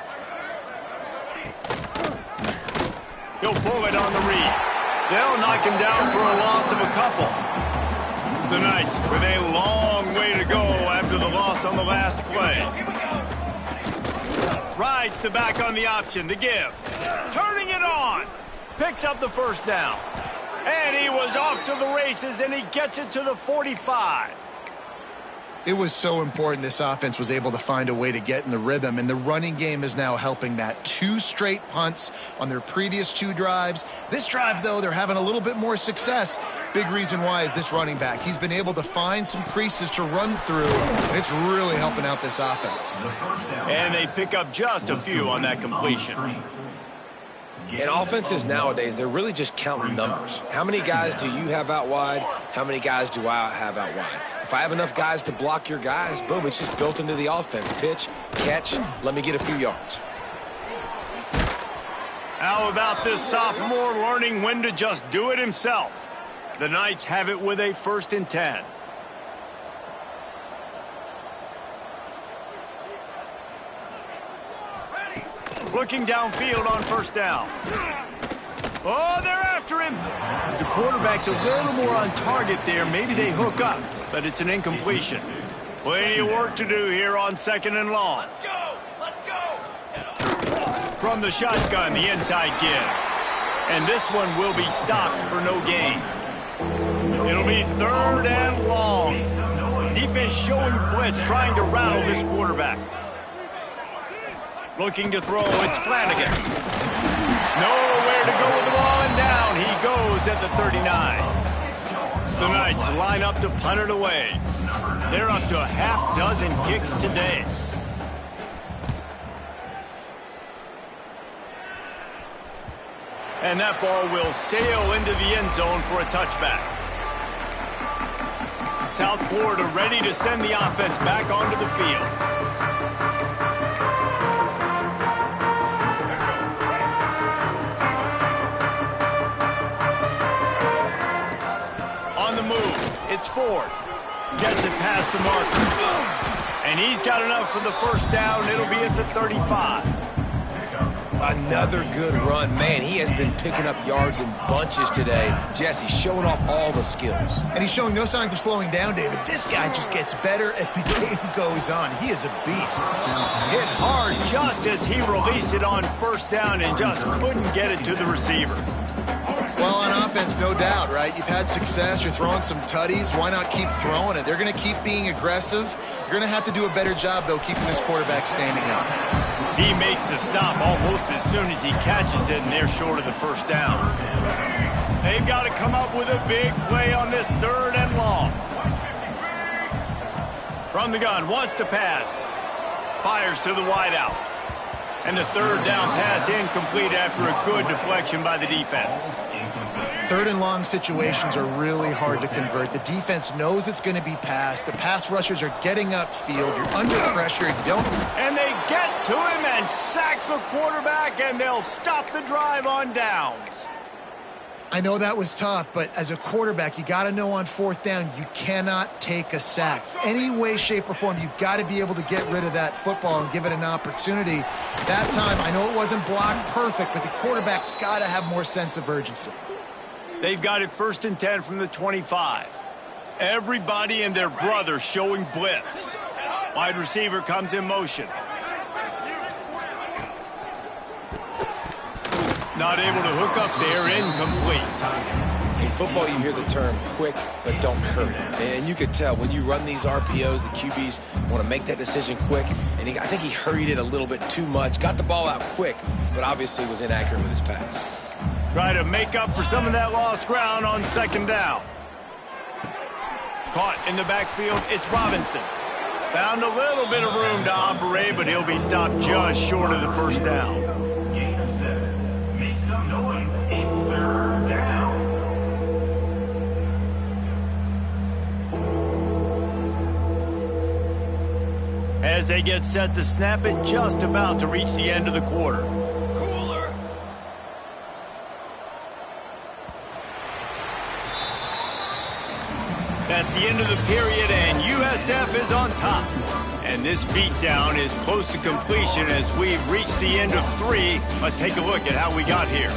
He'll pull it on the read. They'll knock him down for a loss of a couple. The Knights with a long way to go after the loss on the last play. Rides the back on the option, the give. Turning it on. Picks up the first down. And he was off to the races, and he gets it to the 45. It was so important this offense was able to find a way to get in the rhythm, and the running game is now helping that. 2 straight punts on their previous 2 drives. This drive, though, they're having a little bit more success. Big reason why is this running back. He's been able to find some creases to run through, and it's really helping out this offense. And they pick up just a few on that completion. In offenses nowadays, they're really just counting numbers. How many guys do you have out wide? How many guys do I have out wide? If I have enough guys to block your guys, boom, it's just built into the offense. Pitch, catch, let me get a few yards. How about this sophomore learning when to just do it himself? The Knights have it with a 1st and 10. Looking downfield on 1st down. Oh, they're after him. The quarterback's a little more on target there. Maybe they hook up, but it's an incompletion. Plenty of work to do here on 2nd and long. Let's go. From the shotgun, the inside give. And this one will be stopped for no gain. It'll be 3rd and long. Defense showing blitz, trying to rattle this quarterback. Looking to throw, it's Flanagan. Nowhere to go with the ball, and down he goes at the 39. The Knights line up to punt it away. They're up to a half-dozen kicks today. And that ball will sail into the end zone for a touchback. South Florida ready to send the offense back onto the field. On the move, it's Ford. Gets it past the marker. And he's got enough for the first down. It'll be at the 35. Another good run. Man, he has been picking up yards in bunches today. Jesse showing off all the skills. And he's showing no signs of slowing down, David. This guy just gets better as the game goes on. He is a beast. Hit hard just as he released it on first down and just couldn't get it to the receiver. Well, on offense, no doubt, right? You've had success. You're throwing some tutties. Why not keep throwing it? They're going to keep being aggressive. You're going to have to do a better job, though, keeping this quarterback standing up. He makes the stop almost as soon as he catches it, and they're short of the first down. They've got to come up with a big play on this 3rd and long. From the gun, wants to pass. Fires to the wideout. And the 3rd down pass incomplete after a good deflection by the defense. 3rd and long situations are really hard to convert. The defense knows it's going to be passed. The pass rushers are getting upfield. You're under pressure. You don't. And they get to him and sack the quarterback, and they'll stop the drive on downs. I know that was tough, but as a quarterback, you got to know on 4th down, you cannot take a sack. Any way, shape, or form, you've got to be able to get rid of that football and give it an opportunity. That time, I know it wasn't blocked perfect, but the quarterback's got to have more sense of urgency. They've got it 1st and 10 from the 25. Everybody and their brother showing blitz. Wide receiver comes in motion. Not able to hook up there, incomplete. In football, you hear the term quick, but don't hurry. And you could tell when you run these RPOs, the QBs want to make that decision quick. And I think he hurried it a little bit too much, got the ball out quick, but obviously was inaccurate with his pass. Try to make up for some of that lost ground on second down. Caught in the backfield, it's Robinson. Found a little bit of room to operate, but he'll be stopped just short of the first down. Gain of 7. Make some noise. It's third down. As they get set to snap it, just about to reach the end of the quarter. That's the end of the period, and USF is on top. And this beatdown is close to completion as we've reached the end of 3. Let's take a look at how we got here.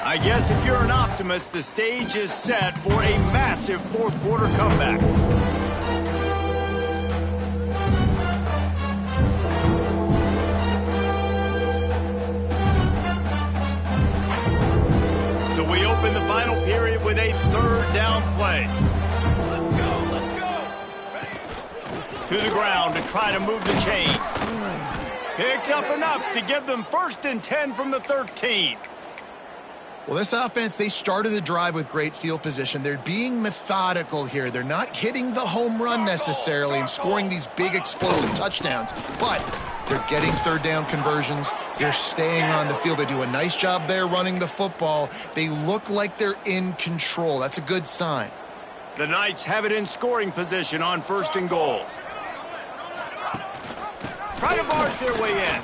I guess if you're an optimist, the stage is set for a massive fourth quarter comeback. So we open the final period with a third down play. Let's go. Ready? To the ground to try to move the chains. Picks up enough to give them 1st and 10 from the 13. Well, this offense, they started the drive with great field position. They're being methodical here. They're not hitting the home run necessarily and scoring these big explosive touchdowns, but they're getting third down conversions. They're staying on the field. They do a nice job there running the football. They look like they're in control. That's a good sign. The Knights have it in scoring position on 1st and goal. Try to barge their way in.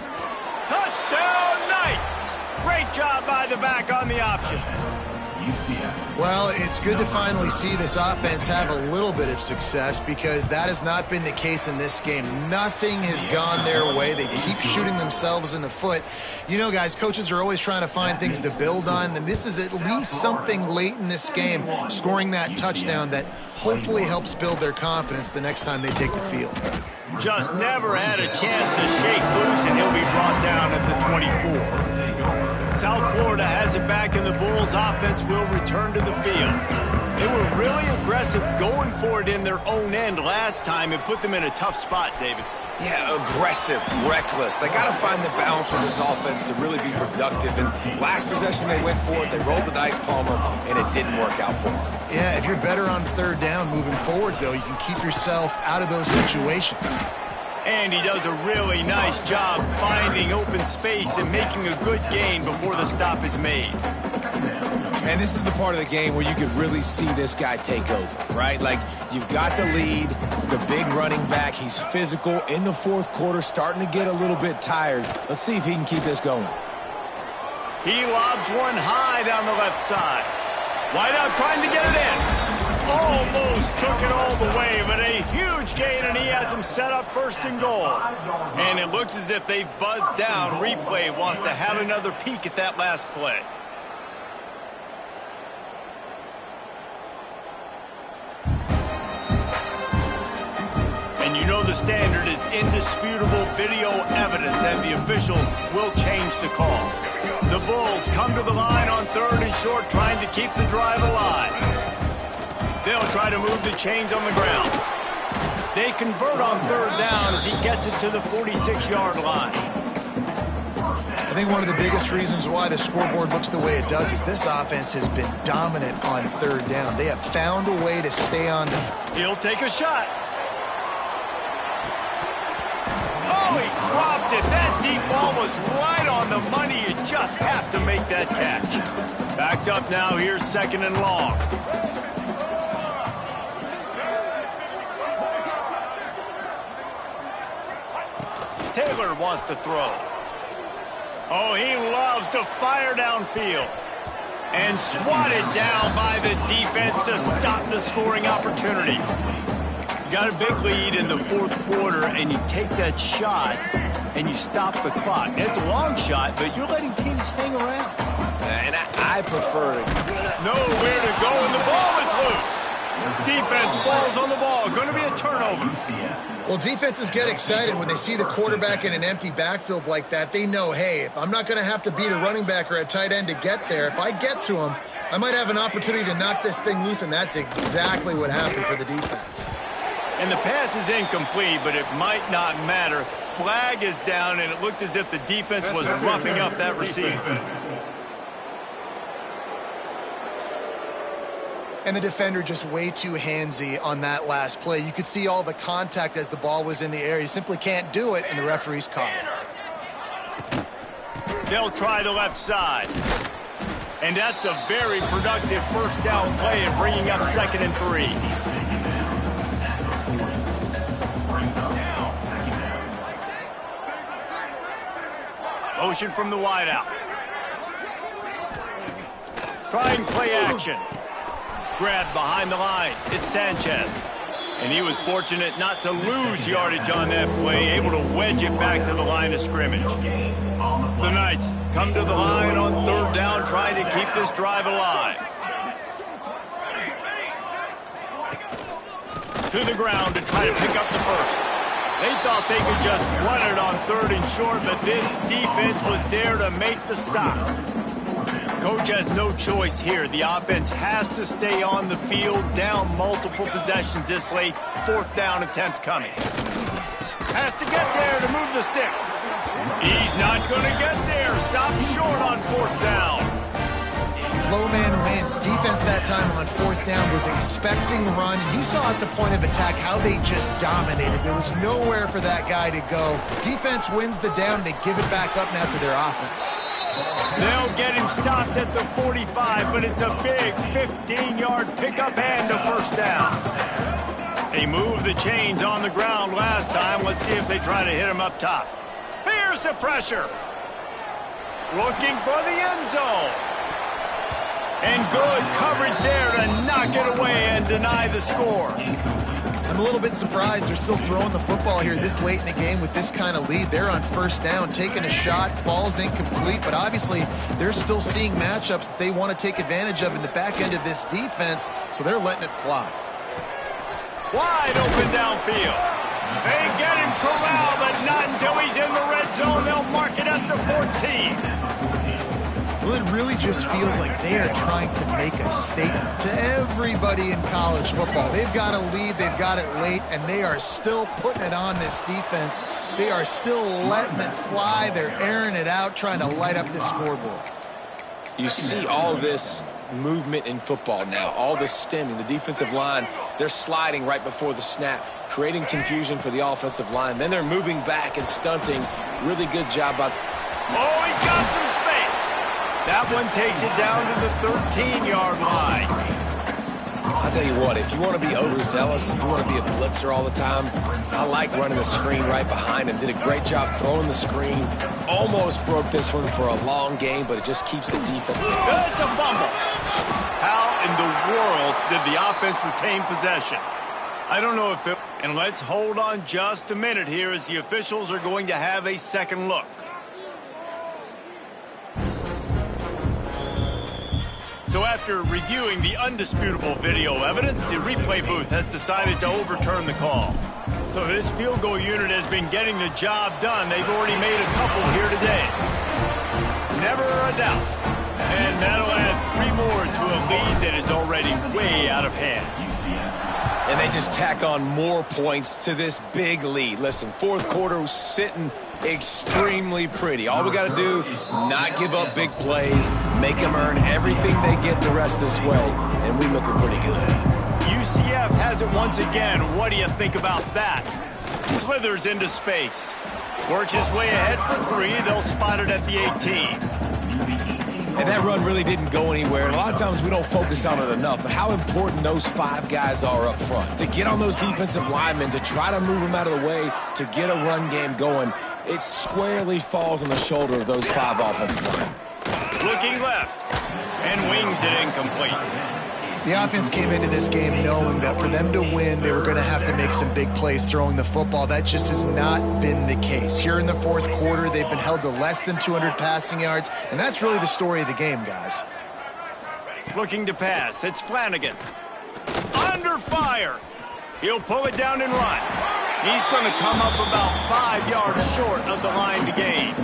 Touchdown, Knights! Great job by the back on the option. UCF. Well, it's good to finally see this offense have a little bit of success because that has not been the case in this game. Nothing has gone their way. They keep shooting themselves in the foot. You know, guys, coaches are always trying to find things to build on, and this is at least something late in this game, scoring that touchdown that hopefully helps build their confidence the next time they take the field. Just never had a chance to shake loose, and he'll be brought down at the 24. South Florida has it back, and the Bulls offense will return to the field. They were really aggressive going for it in their own end last time and put them in a tough spot, David. Yeah, aggressive, reckless. They got to find the balance with this offense to really be productive. And last possession they went for it, they rolled the dice, Palmer, and it didn't work out for them. Yeah, if you're better on third down moving forward, though, you can keep yourself out of those situations. And he does a really nice job finding open space and making a good gain before the stop is made. And this is the part of the game where you could really see this guy take over, right? Like, you've got the lead, the big running back. He's physical in the fourth quarter, starting to get a little bit tired. Let's see if he can keep this going. He lobs one high down the left side. Wide out trying to get it in. Almost took it all the way, but a huge gain, and he has him set up 1st and goal. And it looks as if they've buzzed down. Replay wants to have another peek at that last play. And you know the standard is indisputable video evidence, and the officials will change the call. The Bulls come to the line on 3rd and short, trying to keep the drive alive. They'll try to move the chains on the ground. They convert on 3rd down as he gets it to the 46-yard line. I think one of the biggest reasons why the scoreboard looks the way it does is this offense has been dominant on 3rd down. They have found a way to stay on the... He'll take a shot. Oh, he dropped it. That deep ball was right on the money. You just have to make that catch. Backed up now. Here's 2nd and long. Taylor wants to throw. Oh, he loves to fire downfield. And swatted down by the defense to stop the scoring opportunity. You got a big lead in the 4th quarter, and you take that shot, and you stop the clock. It's a long shot, but you're letting teams hang around. And I prefer it. Nowhere to go, and the ball is loose. Defense falls on the ball. Going to be a turnover. Well, defenses get excited when they see the quarterback in an empty backfield like that. They know, hey, if I'm not going to have to beat a running back or a tight end to get there, if I get to him, I might have an opportunity to knock this thing loose, and that's exactly what happened for the defense. And the pass is incomplete, but it might not matter. Flag is down, and it looked as if the defense was roughing up that receiver. And the defender just way too handsy on that last play. You could see all the contact as the ball was in the air. You simply can't do it, and the referee's caught it. They'll try the left side. And that's a very productive first down play and bringing up 2nd and 3. Motion from the wideout. Trying play action. Grabbed behind the line. It's Sanchez. And he was fortunate not to lose yardage on that play, able to wedge it back to the line of scrimmage. The Knights come to the line on 3rd down, trying to keep this drive alive. To the ground to try to pick up the first. They thought they could just run it on 3rd and short, but this defense was there to make the stop. Coach has no choice here. The offense has to stay on the field, down multiple possessions this late. 4th down attempt coming. Has to get there to move the sticks. He's not going to get there. Stop short on 4th down. Low man wins. Defense that time on 4th down was expecting run. You saw at the point of attack how they just dominated. There was nowhere for that guy to go. Defense wins the down. They give it back up now to their offense. They'll get him stopped at the 45, but it's a big 15-yard pickup and a first down. They moved the chains on the ground last time. Let's see if they try to hit him up top. Here's the pressure. Looking for the end zone. And good coverage there to knock it away and deny the score. I'm a little bit surprised they're still throwing the football here this late in the game with this kind of lead. They're on 1st down, taking a shot, falls incomplete, but obviously they're still seeing matchups that they want to take advantage of in the back end of this defense, so they're letting it fly. Wide open downfield. They get him corralled, but not until he's in the red zone. They'll mark it at the 14. Well, it really just feels like they are trying to make a statement to everybody in college football. They've got a lead, they've got it late, and they are still putting it on this defense. They are still letting it fly. They're airing it out, trying to light up the scoreboard. You see all this movement in football now, all the stemming, the defensive line, they're sliding right before the snap, creating confusion for the offensive line. Then they're moving back and stunting. Really good job by... Oh, he's got some space. That one takes it down to the 13-yard line. I'll tell you what, if you want to be overzealous, if you want to be a blitzer all the time, I like running the screen right behind him. Did a great job throwing the screen. Almost broke this one for a long game, but it just keeps the defense. It's a fumble. How in the world did the offense retain possession? I don't know if it... And let's hold on just a minute here as the officials are going to have a second look. So after reviewing the undisputable video evidence, the replay booth has decided to overturn the call. So this field goal unit has been getting the job done. They've already made a couple here today. Never a doubt. And that'll add 3 more to a lead that is already way out of hand. And they just tack on more points to this big lead. Listen, 4th quarter was sitting extremely pretty. All we got to do, not give up big plays, make them earn everything they get the rest of this way, and we looking pretty good. UCF has it once again. What do you think about that? Slithers into space. Works his way ahead for 3. They'll spot it at the 18. And that run really didn't go anywhere. And a lot of times we don't focus on it enough, but how important those 5 guys are up front. To get on those defensive linemen, to try to move them out of the way, to get a run game going, it squarely falls on the shoulder of those 5 offensive linemen. Looking left, and wings it incomplete. The offense came into this game knowing that for them to win, they were going to have to make some big plays throwing the football. That just has not been the case. Here in the 4th quarter, they've been held to less than 200 passing yards, and that's really the story of the game, guys. Looking to pass, it's Flanagan. On under fire. He'll pull it down and run. He's going to come up about 5 yards short of the line to gain.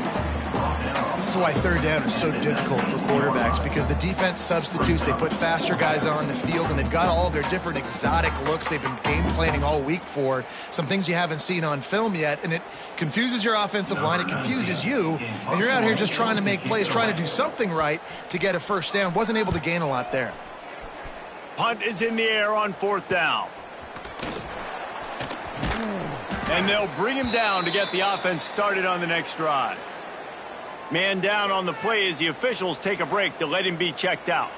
This is why third down is so difficult for quarterbacks, because the defense substitutes, they put faster guys on the field, and they've got all their different exotic looks they've been game planning all week for, some things you haven't seen on film yet, and it confuses your offensive line, it confuses you, and you're out here just trying to make plays, trying to do something right to get a first down. Wasn't able to gain a lot there. Punt is in the air on 4th down. And they'll bring him down to get the offense started on the next drive. Man down on the play as the officials take a break to let him be checked out.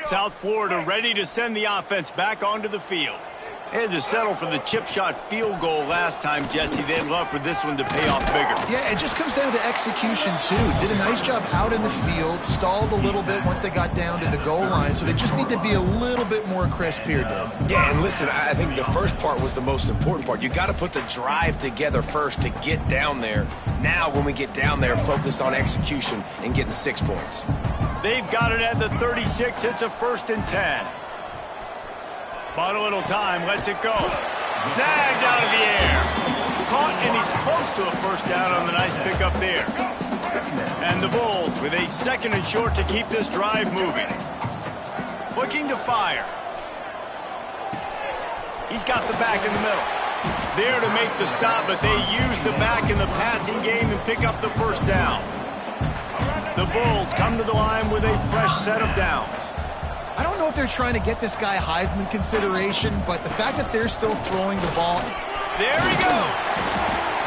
South Florida ready to send the offense back onto the field. They had to settle for the chip shot field goal last time, Jesse. They'd love for this one to pay off bigger. Yeah, it just comes down to execution, too. Did a nice job out in the field, stalled a little bit once they got down to the goal line, so they just need to be a little bit more crisp here, Dave. Yeah, and listen, I think the first part was the most important part. You got to put the drive together first to get down there. Now, when we get down there, focus on execution and getting 6 points. They've got it at the 36. It's a 1st and 10. Bought a little time, lets it go. Snagged out of the air. Caught, and he's close to a first down on the nice pickup there. And the Bulls with a 2nd and short to keep this drive moving. Looking to fire. He's got the back in the middle. There to make the stop, but they use the back in the passing game and pick up the first down. The Bulls come to the line with a fresh set of downs. I don't know if they're trying to get this guy Heisman consideration, but the fact that they're still throwing the ball. There he goes.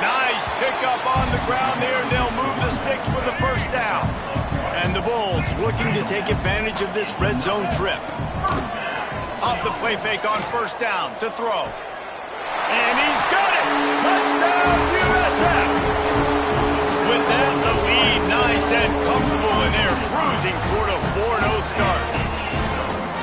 Nice pickup on the ground there. They'll move the sticks with the first down. And the Bulls looking to take advantage of this red zone trip. Off the play fake on first down to throw. And he's got it. Touchdown, USF. With that, the lead nice and comfortable, and they're cruising toward a 4-0 start.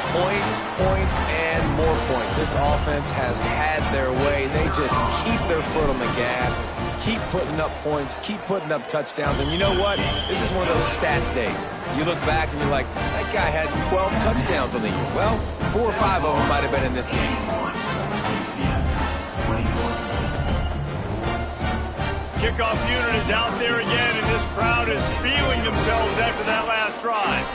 Points, points, and more points. This offense has had their way. They just keep their foot on the gas, keep putting up points, keep putting up touchdowns. And you know what? This is one of those stats days. You look back and you're like, that guy had 12 touchdowns on the year. Well, 4 or 5 of them might have been in this game. Kickoff unit is out there again, and this crowd is feeling themselves after that last drive.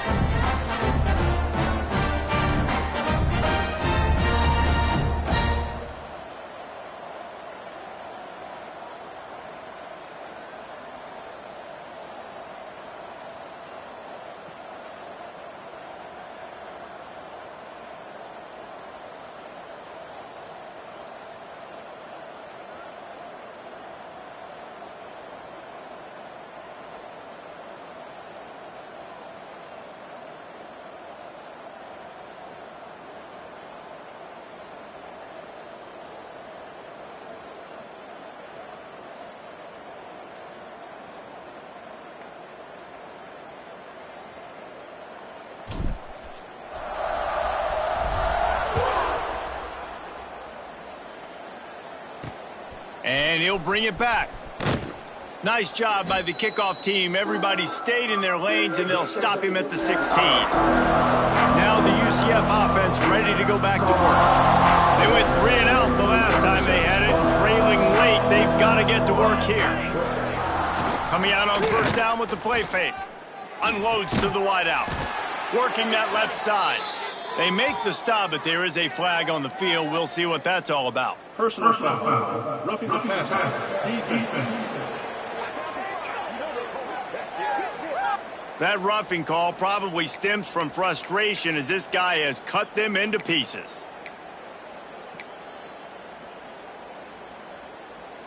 And he'll bring it back. Nice job by the kickoff team. Everybody stayed in their lanes, and they'll stop him at the 16. Now the UCF offense ready to go back to work. They went 3 and out the last time they had it, and trailing late. They've got to get to work here. Coming out on first down with the play fake. Unloads to the wideout. Working that left side. They make the stop, but there is a flag on the field. We'll see what that's all about. Personal foul. Roughing the passer. Defense. That roughing call probably stems from frustration as this guy has cut them into pieces.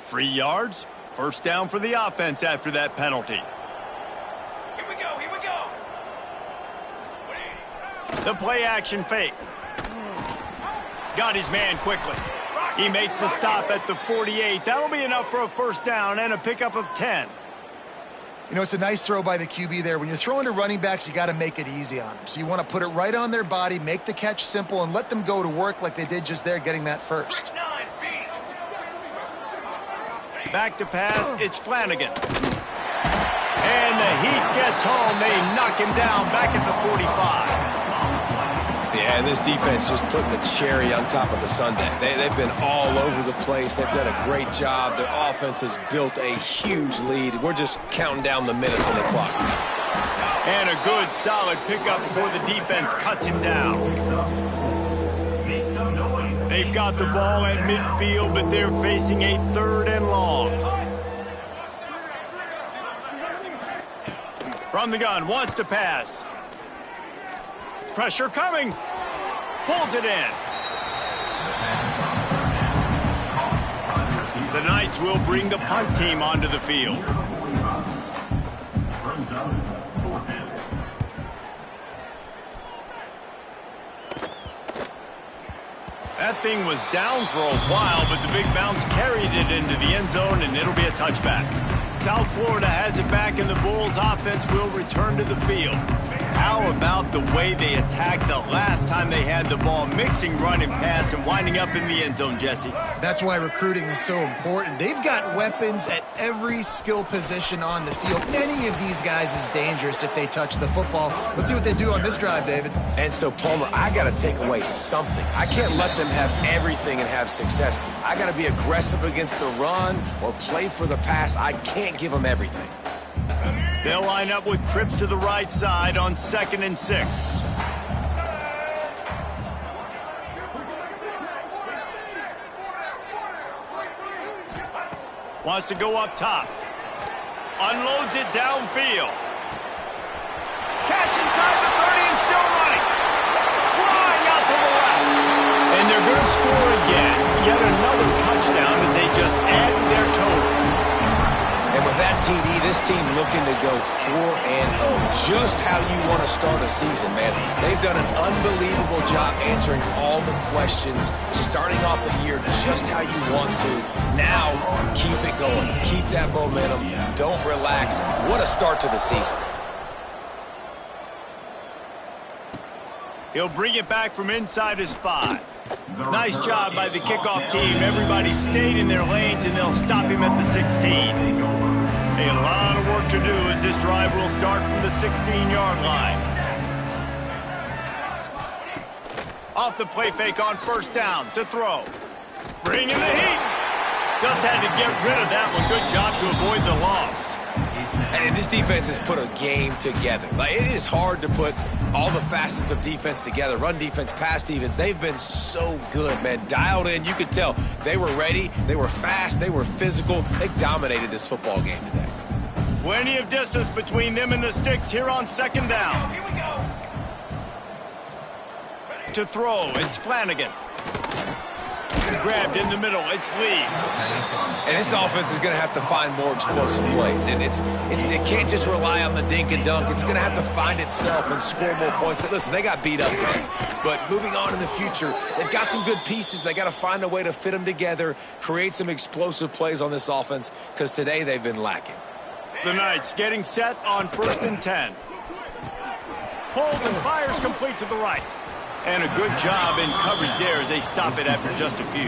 3 yards. First down for the offense after that penalty. Here we go, here we go. The play action fake. Got his man quickly. He makes the stop at the 48. That'll be enough for a first down and a pickup of 10. You know, it's a nice throw by the QB there. When you're throwing to running backs, you got to make it easy on them. So you want to put it right on their body, make the catch simple, and let them go to work like they did just there, getting that first. Back to pass, it's Flanagan. And the heat gets home. They knock him down back at the 45. Yeah, and this defense just putting the cherry on top of the sundae. They've been all over the place. They've done a great job. Their offense has built a huge lead. We're just counting down the minutes on the clock. And a good, solid pickup before the defense cuts him down. They've got the ball at midfield, but they're facing a 3rd and long. From the gun, wants to pass. Pressure coming. Pulls it in. The Knights will bring the punt team onto the field. That thing was down for a while, but the big bounce carried it into the end zone, and it'll be a touchback. South Florida has it back, and the Bulls offense will return to the field. How about the way they attacked the last time they had the ball, mixing run and pass and winding up in the end zone, Jesse? That's why recruiting is so important. They've got weapons at every skill position on the field. Any of these guys is dangerous if they touch the football. Let's see what they do on this drive, David. And so, Palmer, I got to take away something. I can't let them have everything and have success. I got to be aggressive against the run or play for the pass. I can't give them everything. They'll line up with trips to the right side on 2nd and 6. Wants to go up top. Unloads it downfield. Catch inside the 30 and still running. Flying out to the left. And they're going to score again. Yet another touchdown as they just add their total. And with that TD, this team looking to go 4-0. Just how you want to start a season, man. They've done an unbelievable job answering all the questions, starting off the year just how you want to. Now, keep it going. Keep that momentum. Don't relax. What a start to the season. He'll bring it back from inside his 5. Nice job by the kickoff team. Everybody stayed in their lanes, and they'll stop him at the 16. A lot of work to do as this drive will start from the 16-yard line. Off the play fake on 1st down to throw. Bring in the heat. Just had to get rid of that one. Good job to avoid the loss. And this defense has put a game together. Like, it is hard to put all the facets of defense together. Run defense, pass defense. They've been so good, man. Dialed in. You could tell they were ready. They were fast. They were physical. They dominated this football game today. Plenty of distance between them and the sticks here on 2nd down. To throw, it's Flanagan. Grabbed in the middle, it's Lee. And this offense is going to have to find more explosive plays. And it can't just rely on the dink and dunk. It's going to have to find itself and score more points. Listen, they got beat up today. But moving on in the future, they've got some good pieces. They got to find a way to fit them together, create some explosive plays on this offense, because today they've been lacking. The Knights getting set on 1st and 10. Holds and fires complete to the right. And a good job in coverage there as they stop it after just a few.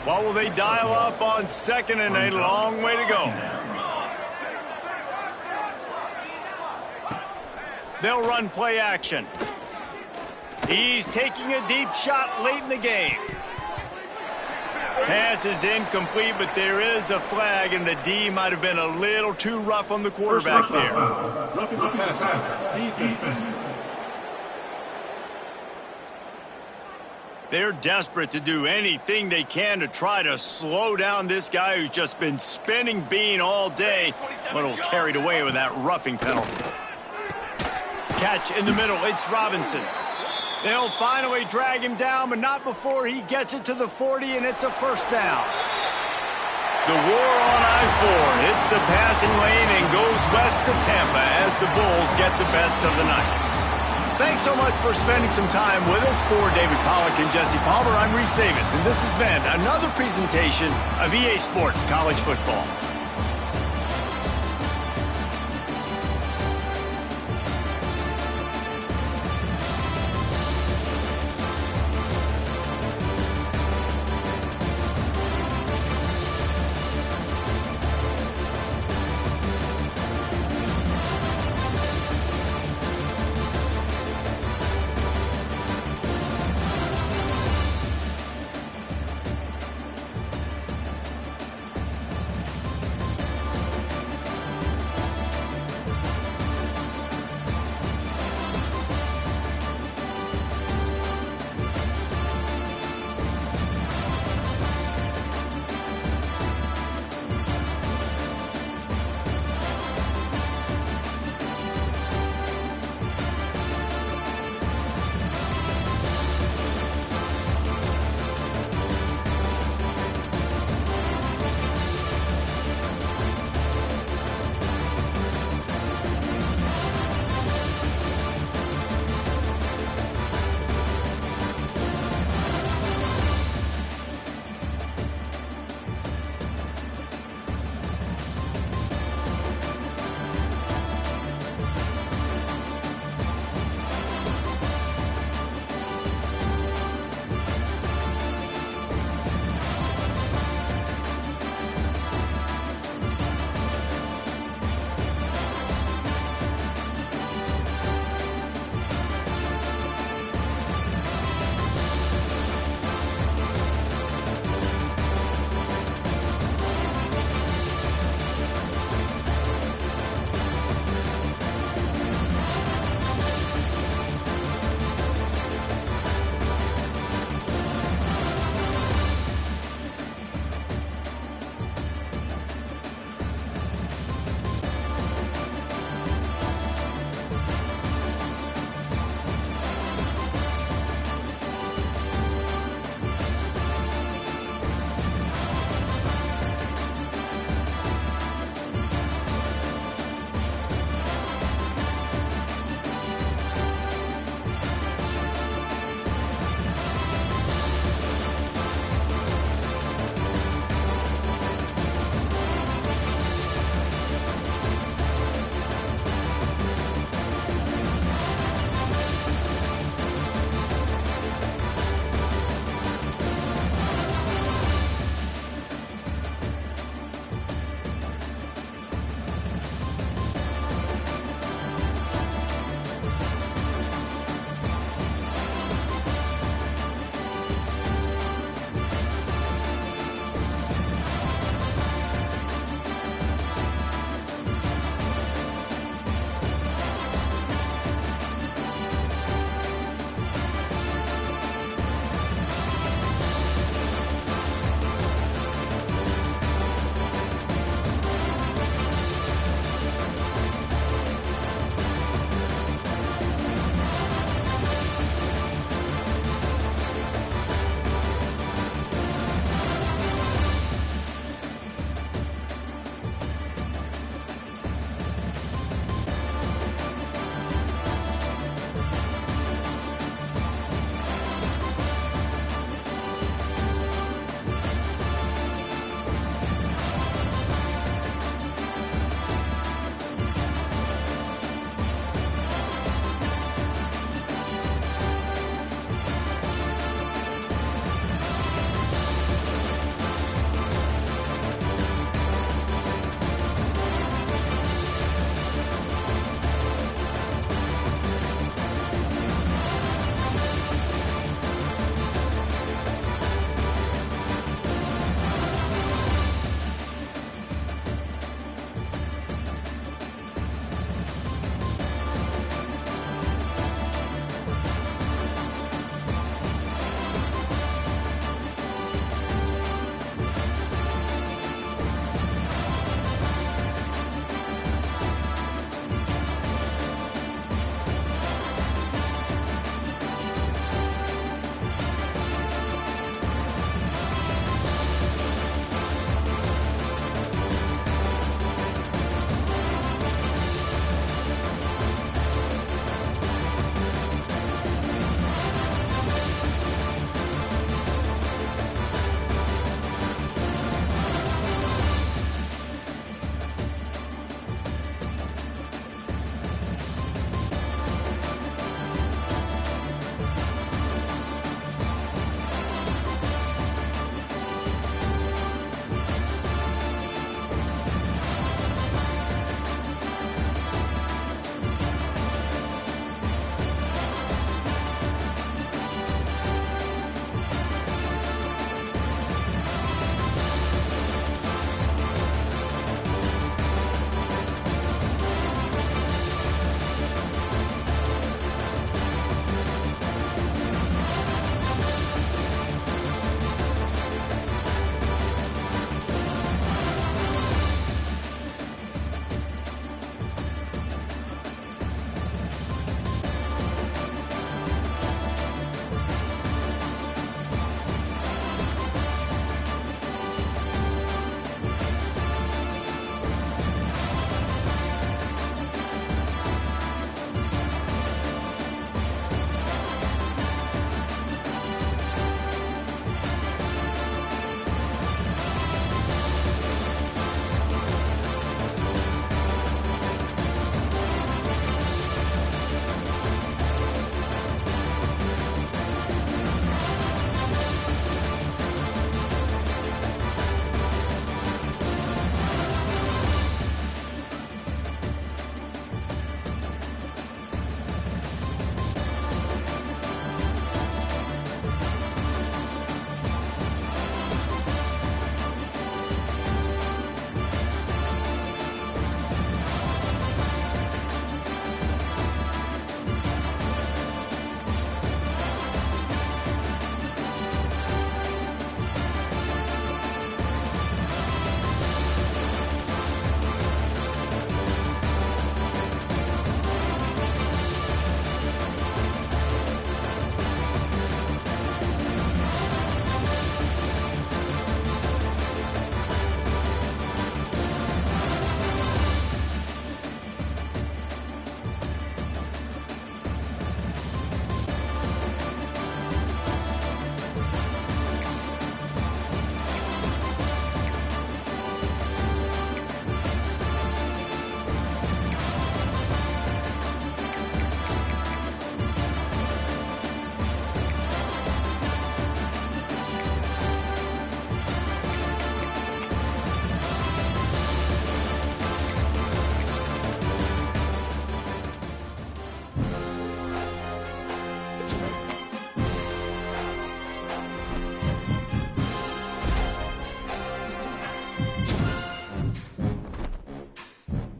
What will they dial up on 2nd and a long way to go? They'll run play action. He's taking a deep shot late in the game. Pass is incomplete, but there is a flag, and the D might have been a little too rough on the quarterback there. Roughing the passer. Defense. They're desperate to do anything they can to try to slow down this guy who's just been spinning bean all day. A little carried away with that roughing penalty. Catch in the middle. It's Robinson. They'll finally drag him down, but not before he gets it to the 40, and it's a 1st down. The war on I-4 hits the passing lane and goes west to Tampa as the Bulls get the best of the Knights. Thanks so much for spending some time with us. For David Pollack and Jesse Palmer, I'm Reese Davis, and this has been another presentation of EA Sports College Football.